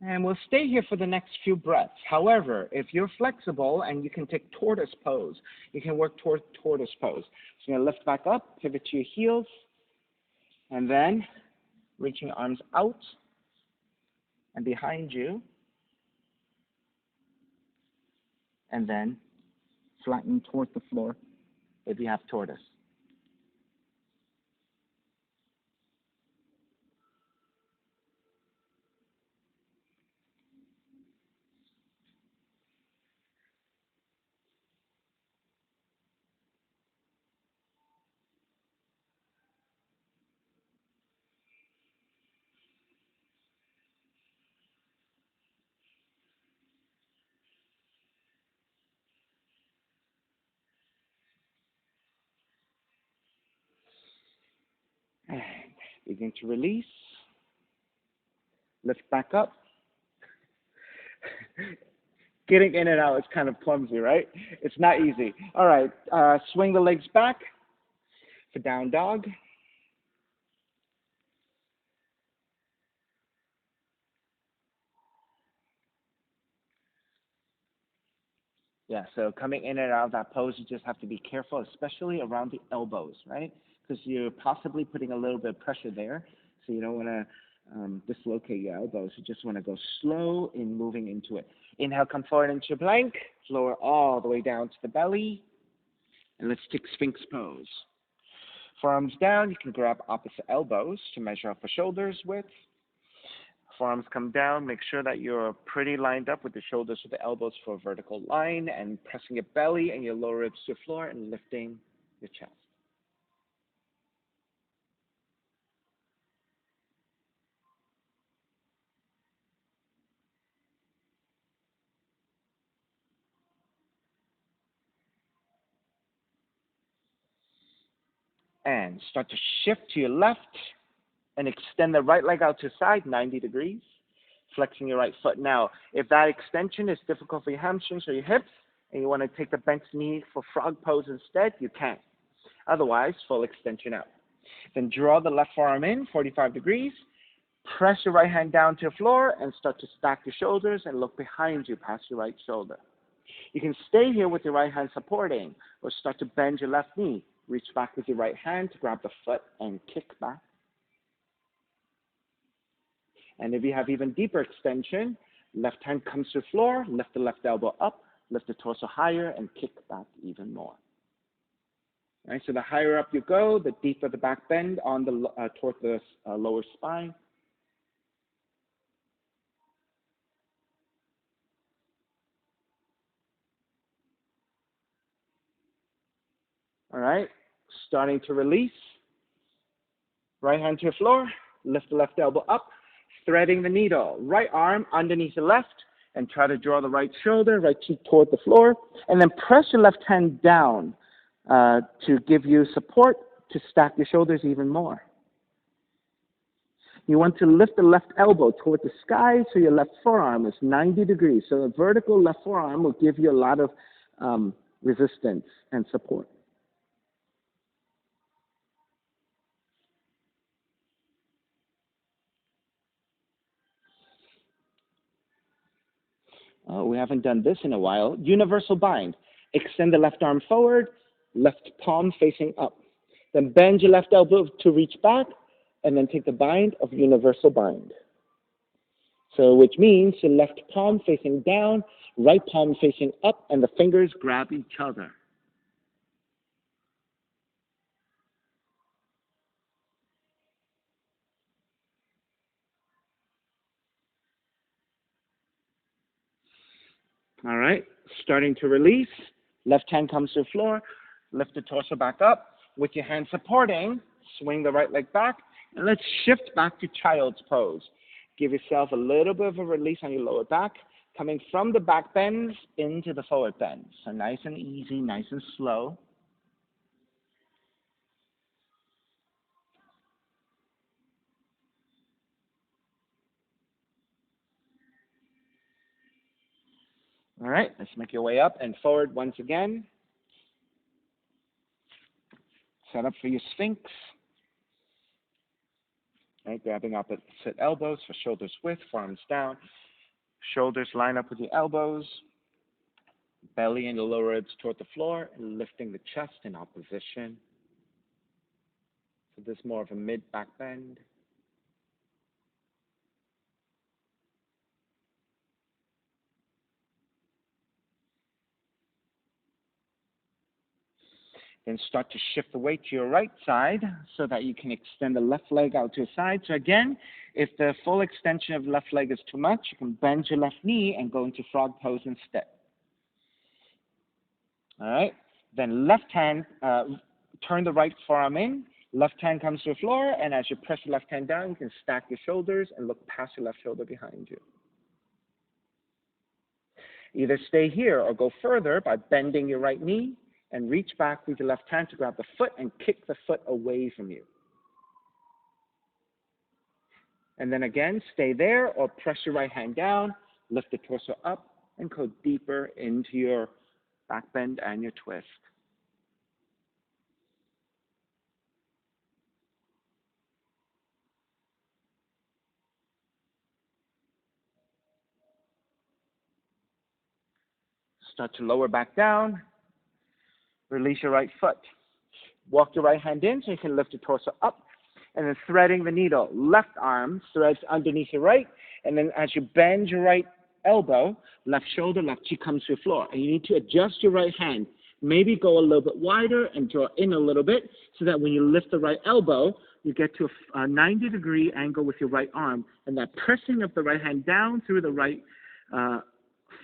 And we'll stay here for the next few breaths. However, if you're flexible and you can take tortoise pose, you can work toward tortoise pose. So you're going to lift back up, pivot to your heels, and then reaching arms out and behind you, and then flatten toward the floor if you have tortoise. And begin to release. Lift back up. Getting in and out is kind of clumsy, right? It's not easy. All right, swing the legs back for down dog. Yeah, so coming in and out of that pose, you just have to be careful, especially around the elbows, right? Because you're possibly putting a little bit of pressure there, so you don't want to dislocate your elbows. You just want to go slow in moving into it. Inhale, come forward into your plank, lower all the way down to the belly, and let's take Sphinx pose. Forearms down, you can grab opposite elbows to measure out for shoulders width. Forearms come down, make sure that you're pretty lined up with the shoulders with the elbows for a vertical line, and pressing your belly and your lower ribs to the floor and lifting your chest. And start to shift to your left and extend the right leg out to the side, 90 degrees, flexing your right foot. Now, if that extension is difficult for your hamstrings or your hips, and you want to take the bent knee for frog pose instead, you can. Otherwise, full extension out. Then draw the left forearm in, 45 degrees. Press your right hand down to the floor and start to stack your shoulders and look behind you past your right shoulder. You can stay here with your right hand supporting or start to bend your left knee. Reach back with your right hand to grab the foot and kick back. And if you have even deeper extension, left hand comes to the floor, lift the left elbow up, lift the torso higher, and kick back even more. All right, so the higher up you go, the deeper the back bend on the toward the lower spine. All right, starting to release. Right hand to the floor, lift the left elbow up, threading the needle. Right arm underneath the left, and try to draw the right shoulder, right cheek toward the floor, and then press your left hand down to give you support to stack your shoulders even more. You want to lift the left elbow toward the sky so your left forearm is 90 degrees. So the vertical left forearm will give you a lot of resistance and support. Oh, we haven't done this in a while. Universal bind. Extend the left arm forward, left palm facing up. Then bend your left elbow to reach back, and then take the bind of universal bind. So which means your left palm facing down, right palm facing up, and the fingers grab each other. All right, starting to release. Left hand comes to the floor. Lift the torso back up. With your hand supporting, swing the right leg back. And let's shift back to child's pose. Give yourself a little bit of a release on your lower back, coming from the back bends into the forward bends. So nice and easy, nice and slow. All right, let's make your way up and forward once again. Set up for your Sphinx. Right, grabbing opposite elbows for shoulders width, forearms down. Shoulders line up with your elbows. Belly and the lower ribs toward the floor, and lifting the chest in opposition. So this is more of a mid-back bend. Then start to shift the weight to your right side so that you can extend the left leg out to the side. So again, if the full extension of the left leg is too much, you can bend your left knee and go into frog pose instead. All right. Then left hand, turn the right forearm in. Left hand comes to the floor, and as you press your left hand down, you can stack your shoulders and look past your left shoulder behind you. Either stay here or go further by bending your right knee and reach back with your left hand to grab the foot and kick the foot away from you. And then again, stay there or press your right hand down, lift the torso up, and go deeper into your back bend and your twist. Start to lower back down. Release your right foot. Walk your right hand in so you can lift your torso up. And then threading the needle. Left arm threads underneath your right. And then as you bend your right elbow, left shoulder, left cheek comes to the floor. And you need to adjust your right hand. Maybe go a little bit wider and draw in a little bit so that when you lift the right elbow, you get to a 90-degree angle with your right arm. And that pressing of the right hand down through the right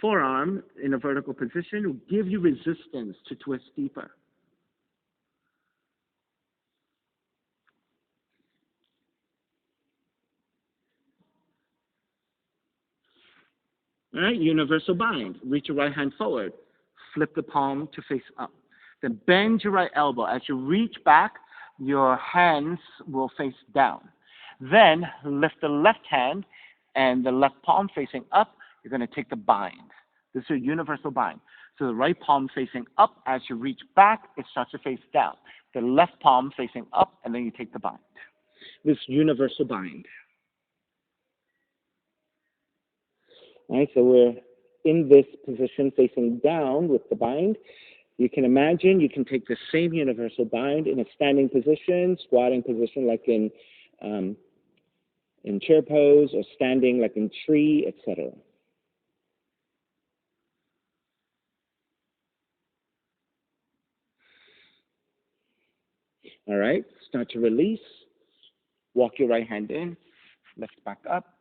forearm in a vertical position will give you resistance to twist deeper. All right, universal bind. Reach your right hand forward. Flip the palm to face up. Then bend your right elbow. As you reach back, your hands will face down. Then lift the left hand and the left palm facing up. You're going to take the bind. This is a universal bind. So the right palm facing up. As you reach back, it starts to face down. The left palm facing up, and then you take the bind. This universal bind. All right, so we're in this position facing down with the bind. You can imagine you can take the same universal bind in a standing position, squatting position like in chair pose, or standing like in tree, etc. All right, start to release. Walk your right hand in, lift back up,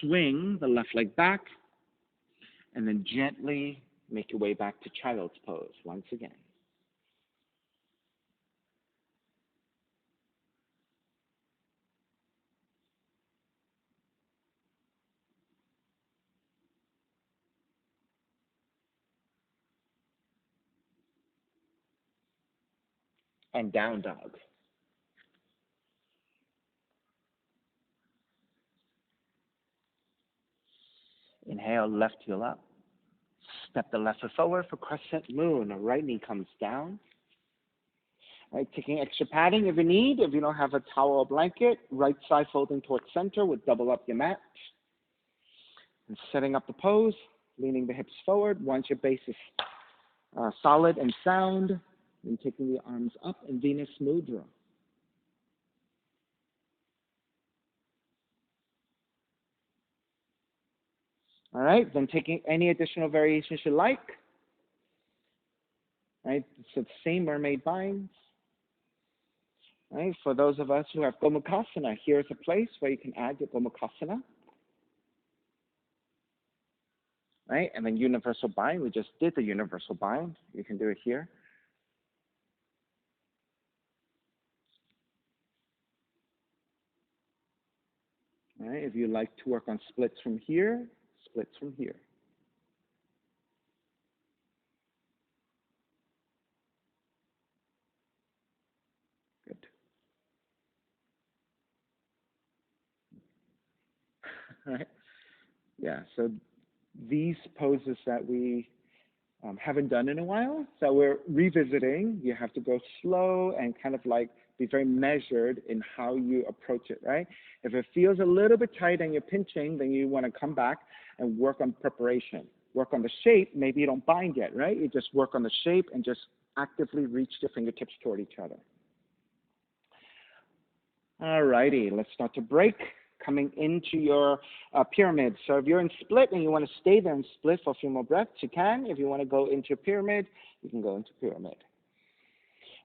swing the left leg back, and then gently make your way back to child's pose once again. And down dog. Inhale, left heel up. Step the left foot forward for crescent moon. The right knee comes down. All right, taking extra padding if you need. If you don't have a towel or blanket, right side folding towards center would double up your mat. And setting up the pose, leaning the hips forward. Once your base is solid and sound, then taking the arms up in Venus Mudra. All right, then taking any additional variations you like. All right, so the same mermaid binds. All right, for those of us who have Gomukhasana, here's a place where you can add your Gomukhasana. Right, and then universal bind. We just did the universal bind. You can do it here. All right, if you like to work on splits from here, splits from here. Good. All right. Yeah, so these poses that we haven't done in a while. So we're revisiting. You have to go slow and kind of like be very measured in how you approach it, right? If it feels a little bit tight and you're pinching, then you want to come back and work on preparation. Work on the shape. Maybe you don't bind yet, right? You just work on the shape and just actively reach the fingertips toward each other. All righty, let's start to break. Coming into your pyramid. So if you're in split and you want to stay there in split for a few more breaths, you can. If you want to go into a pyramid, you can go into pyramid.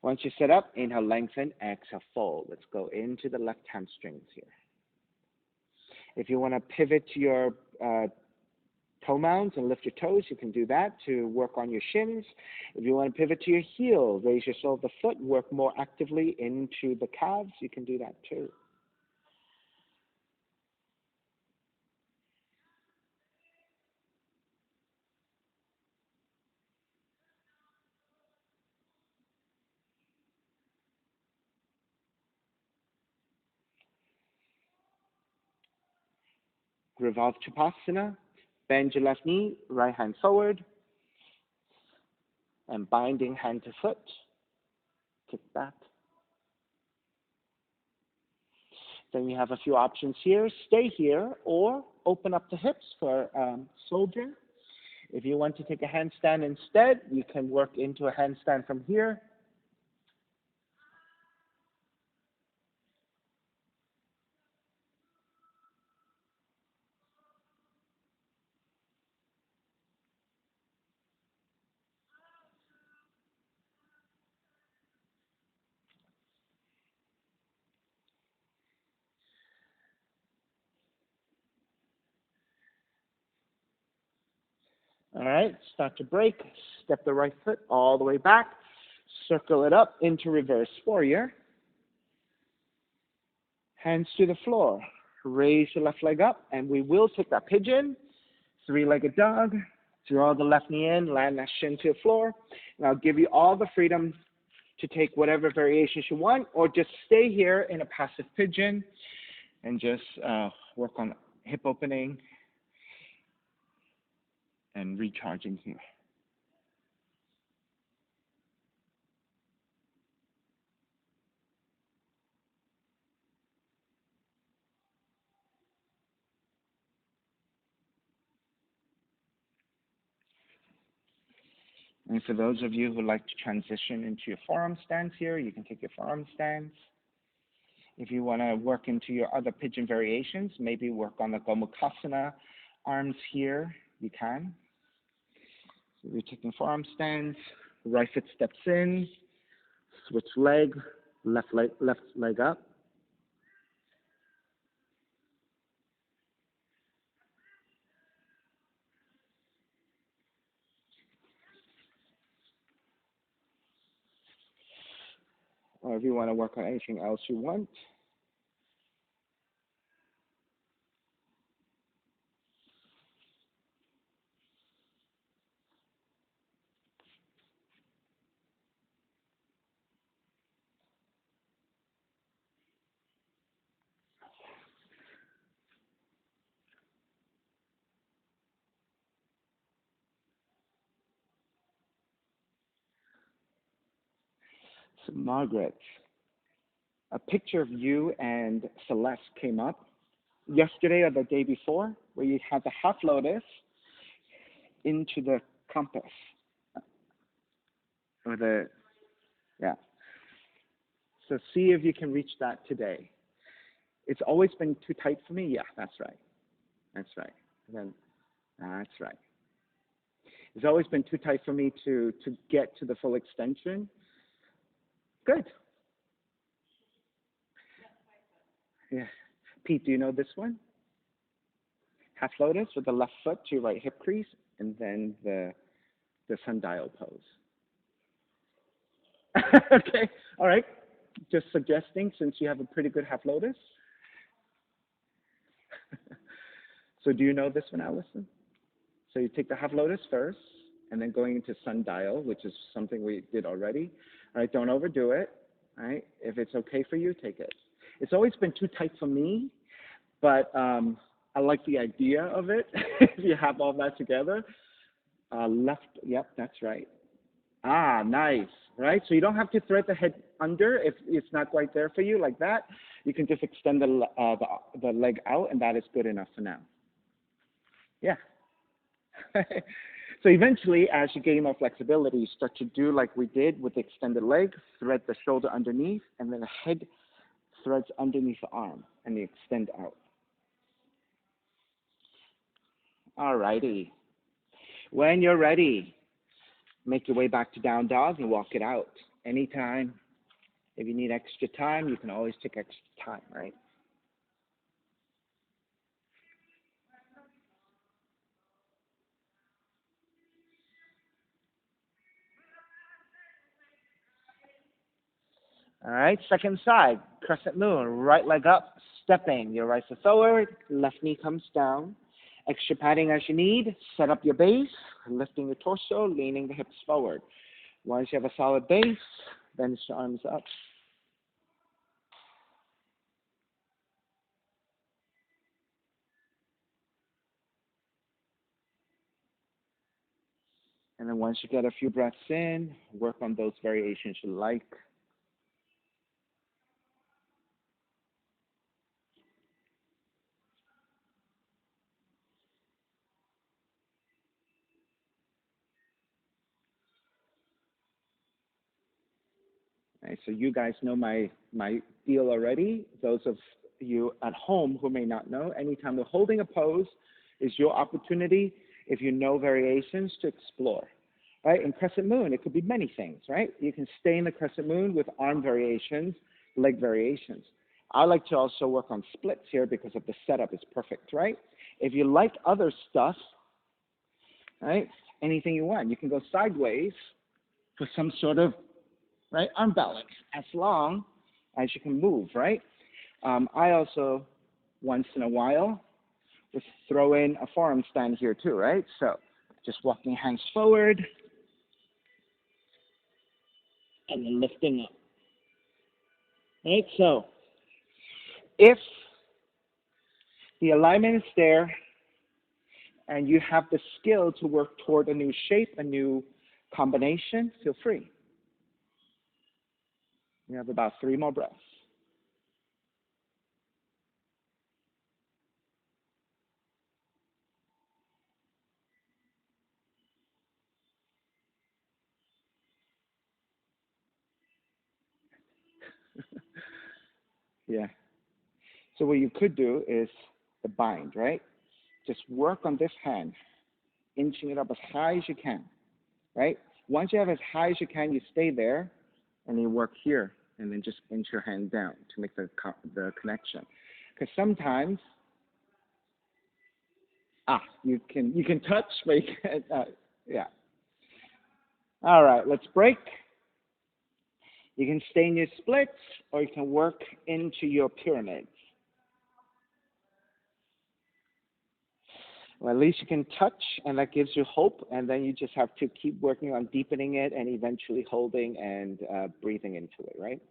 Once you set up, inhale, lengthen, exhale, fold. Let's go into the left hamstrings here. If you want to pivot to your toe mounds and lift your toes, you can do that to work on your shins. If you want to pivot to your heel, raise your sole of the foot, work more actively into the calves, you can do that too. Revolve Chapasana, bend your left knee, right hand forward, and binding hand to foot, kick back. Then you have a few options here. Stay here or open up the hips for soldier. If you want to take a handstand instead, you can work into a handstand from here. All right, start to break. Step the right foot all the way back. Circle it up into reverse warrior. Hands to the floor. Raise your left leg up, and we will take that pigeon, three-legged dog. Draw the left knee in, land that shin to the floor. And I'll give you all the freedom to take whatever variations you want, or just stay here in a passive pigeon and just work on hip opening and recharging here. And for those of you who like to transition into your forearm stance here, you can take your forearm stance. If you want to work into your other pigeon variations, maybe work on the Gomukhasana arms here, you can. So you're taking forearm stance, right foot steps in, switch leg, left leg up. Or if you want to work on anything else you want. So Margaret, a picture of you and Celeste came up yesterday or the day before, where you had the half lotus into the compass. Or yeah. So see if you can reach that today. It's always been too tight for me. Yeah, that's right. That's right. And then, that's right. It's always been too tight for me to get to the full extension. Good. Yeah. Pete, do you know this one? Half lotus with the left foot to your right hip crease, and then the sundial pose. Okay. All right. Just suggesting, since you have a pretty good half lotus. So do you know this one, Allison? So you take the half lotus first, and then going into sundial, which is something we did already. All right, don't overdo it. All right, if it's okay for you, take it. It's always been too tight for me, but I like the idea of it. If you have all that together, Left, yep, that's right. Ah, nice. Right? So you don't have to thread the head under if it's not quite there for you like that. You can just extend the leg out, and that is good enough for now. Yeah. So eventually, as you gain more flexibility, you start to do like we did with the extended leg, thread the shoulder underneath, and then the head threads underneath the arm, and you extend out. All righty. When you're ready, make your way back to down dog and walk it out. Anytime. If you need extra time, you can always take extra time, right? All right, second side, crescent moon, right leg up, stepping. Your right foot forward, left knee comes down. Extra padding as you need. Set up your base, lifting your torso, leaning the hips forward. Once you have a solid base, bend your arms up. And then once you get a few breaths in, work on those variations you like. Right, so you guys know my deal already. Those of you at home who may not know, anytime we're holding a pose is your opportunity, if you know variations, to explore. Right? In crescent moon, it could be many things, right? You can stay in the crescent moon with arm variations, leg variations. I like to also work on splits here because of the setup is perfect, right? If you like other stuff, right, anything you want, you can go sideways for some sort of right? Arm balance, as long as you can move, right? I also, once in a while, just throw in a forearm stand here too, right? So just walking hands forward and then lifting up, right? So if the alignment is there and you have the skill to work toward a new shape, a new combination, feel free. You have about 3 more breaths. Yeah. So what you could do is the bind, right? Just work on this hand, inching it up as high as you can, right? Once you have as high as you can, you stay there, and you work here, and then just inch your hand down to make the connection. Because sometimes, you can touch, but you can't, yeah. All right, let's break. You can stay in your splits, or you can work into your pyramids. Well, at least you can touch, and that gives you hope, and then you just have to keep working on deepening it and eventually holding and breathing into it, right?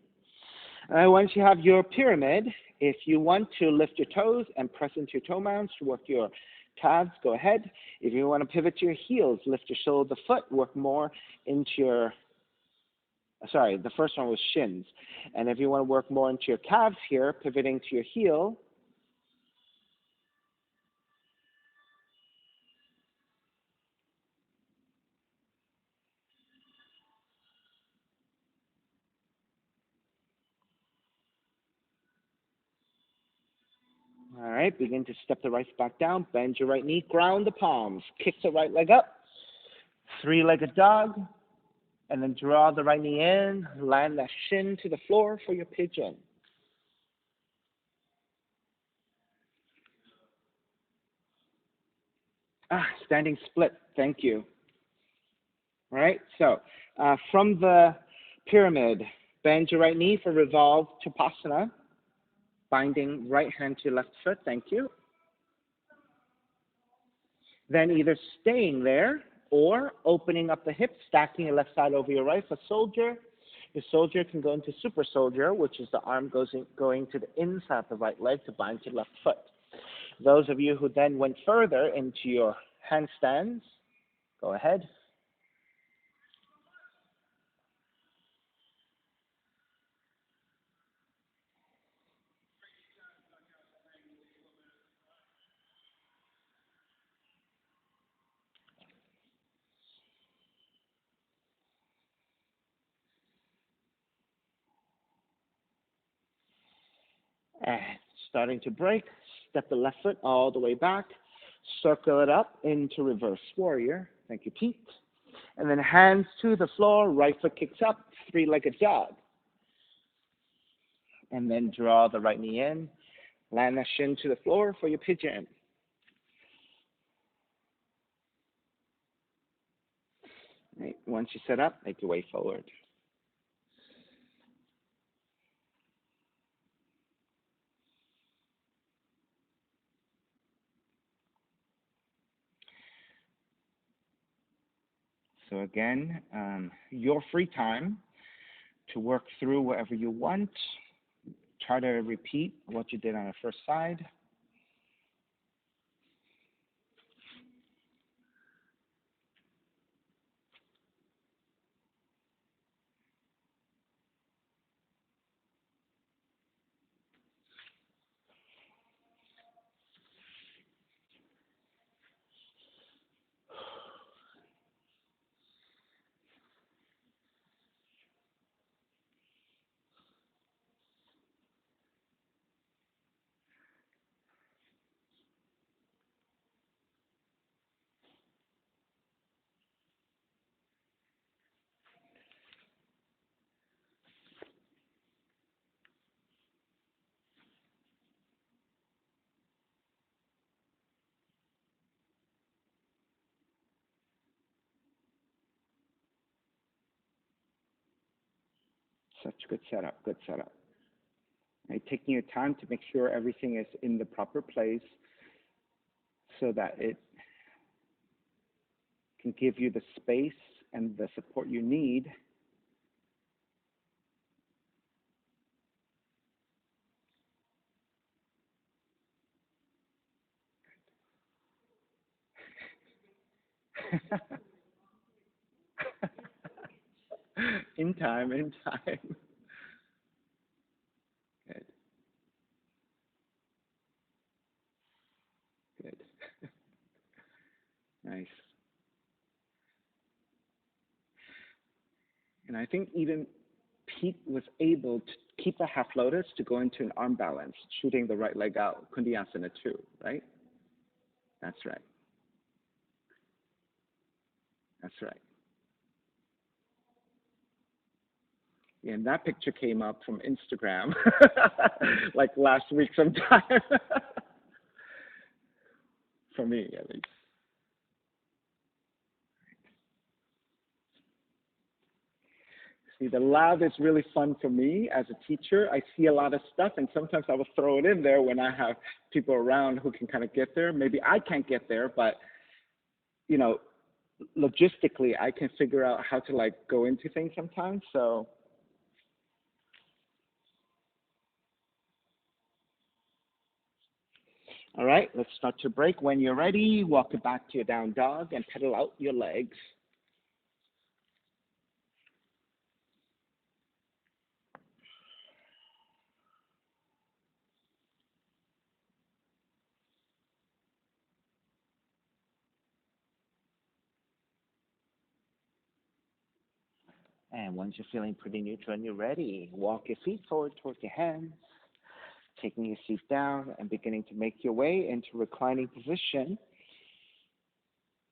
Once you have your pyramid, if you want to lift your toes and press into your toe mounts to work your calves, go ahead. If you want to pivot to your heels, lift your shoulder of the foot, work more into your, sorry, the first one was shins. And if you want to work more into your calves here, pivoting to your heel. All right, begin to step the right foot back down, bend your right knee, ground the palms, kick the right leg up, 3-legged dog, and then draw the right knee in, land that shin to the floor for your pigeon. Standing split, thank you. All right, so from the pyramid, bend your right knee for revolve Tapasana, binding right hand to your left foot, thank you. Then either staying there or opening up the hips, stacking your left side over your right for soldier. Your soldier can go into super soldier, which is the arm going to the inside of the right leg to bind to your left foot. Those of you who then went further into your handstands, Go ahead. And starting to break, step the left foot all the way back, circle it up into reverse warrior. Thank you, Pete. And then hands to the floor, right foot kicks up, three-legged dog. And then draw the right knee in, land that shin to the floor for your pigeon. Right. Once you set up, make your way forward. So again, your free time to work through whatever you want. Try to repeat what you did on the first side. Such good setup, good setup. Right, taking your time to make sure everything is in the proper place so that it can give you the space and the support you need. In time, in time. Good. Good. Nice. And I think even Pete was able to keep a half lotus to go into an arm balance, shooting the right leg out, Kundiyasana 2, right? That's right. That's right. Yeah, and that picture came up from Instagram, like last week sometime. For me, at least. See, the lab is really fun for me as a teacher. I see a lot of stuff, and sometimes I will throw it in there when I have people around who can kind of get there. Maybe I can't get there, but, you know, logistically, I can figure out how to, like, go into things sometimes. So, all right, let's start to break. When you're ready, walk it back to your down dog and pedal out your legs. And once you're feeling pretty neutral and you're ready, walk your feet forward towards your hands, taking your seat down and beginning to make your way into reclining position.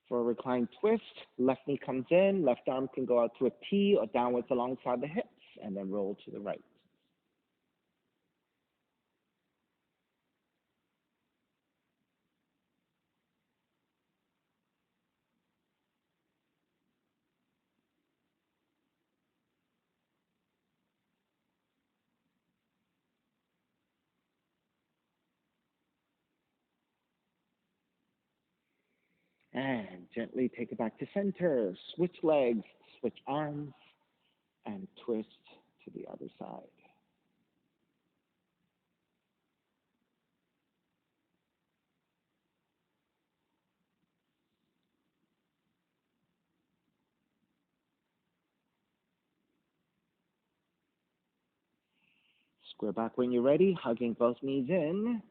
For a recline twist, left knee comes in, left arm can go out to a T or downwards alongside the hips, and then roll to the right. And gently take it back to center. Switch legs, switch arms, and twist to the other side. Square back when you're ready, hugging both knees in.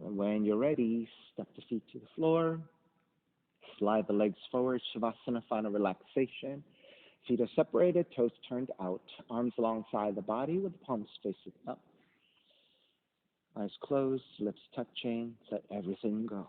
And when you're ready, step the feet to the floor. Slide the legs forward, Savasana, final relaxation. Feet are separated, toes turned out, arms alongside the body with the palms facing up. Eyes closed, lips touching, let everything go.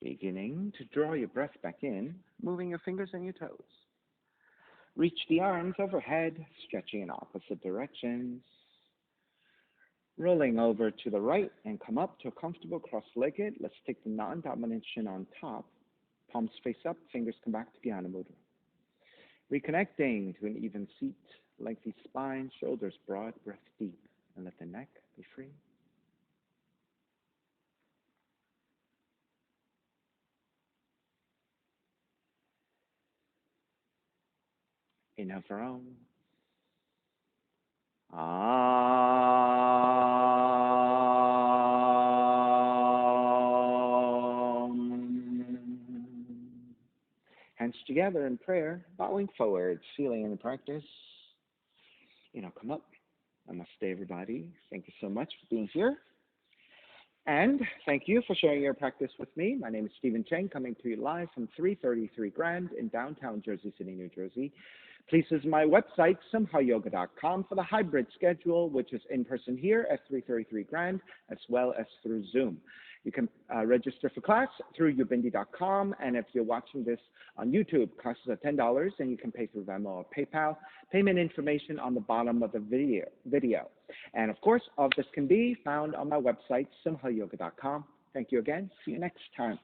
Beginning to draw your breath back in, moving your fingers and your toes. Reach the arms overhead, stretching in opposite directions. Rolling over to the right and come up to a comfortable cross-legged. Let's take the non-dominant shin on top. Palms face up, fingers come back to Dhyana Mudra. Reconnecting to an even seat, lengthy spine, shoulders broad, breath deep, and let the neck be free. Inhale for Om. Hands together in prayer, bowing forward, feeling in the practice. Come up. Namaste, everybody. Thank you so much for being here. And thank you for sharing your practice with me. My name is Stephen Chang, coming to you live from 333 Grand in downtown Jersey City, New Jersey. Please visit my website, simhayoga.com, for the hybrid schedule, which is in person here at 333 Grand, as well as through Zoom. You can register for class through ubindi.com, and if you're watching this on YouTube, classes are $10, and you can pay through Venmo or PayPal. Payment information on the bottom of the video. And of course, all of this can be found on my website, simhayoga.com. Thank you again. See you next time.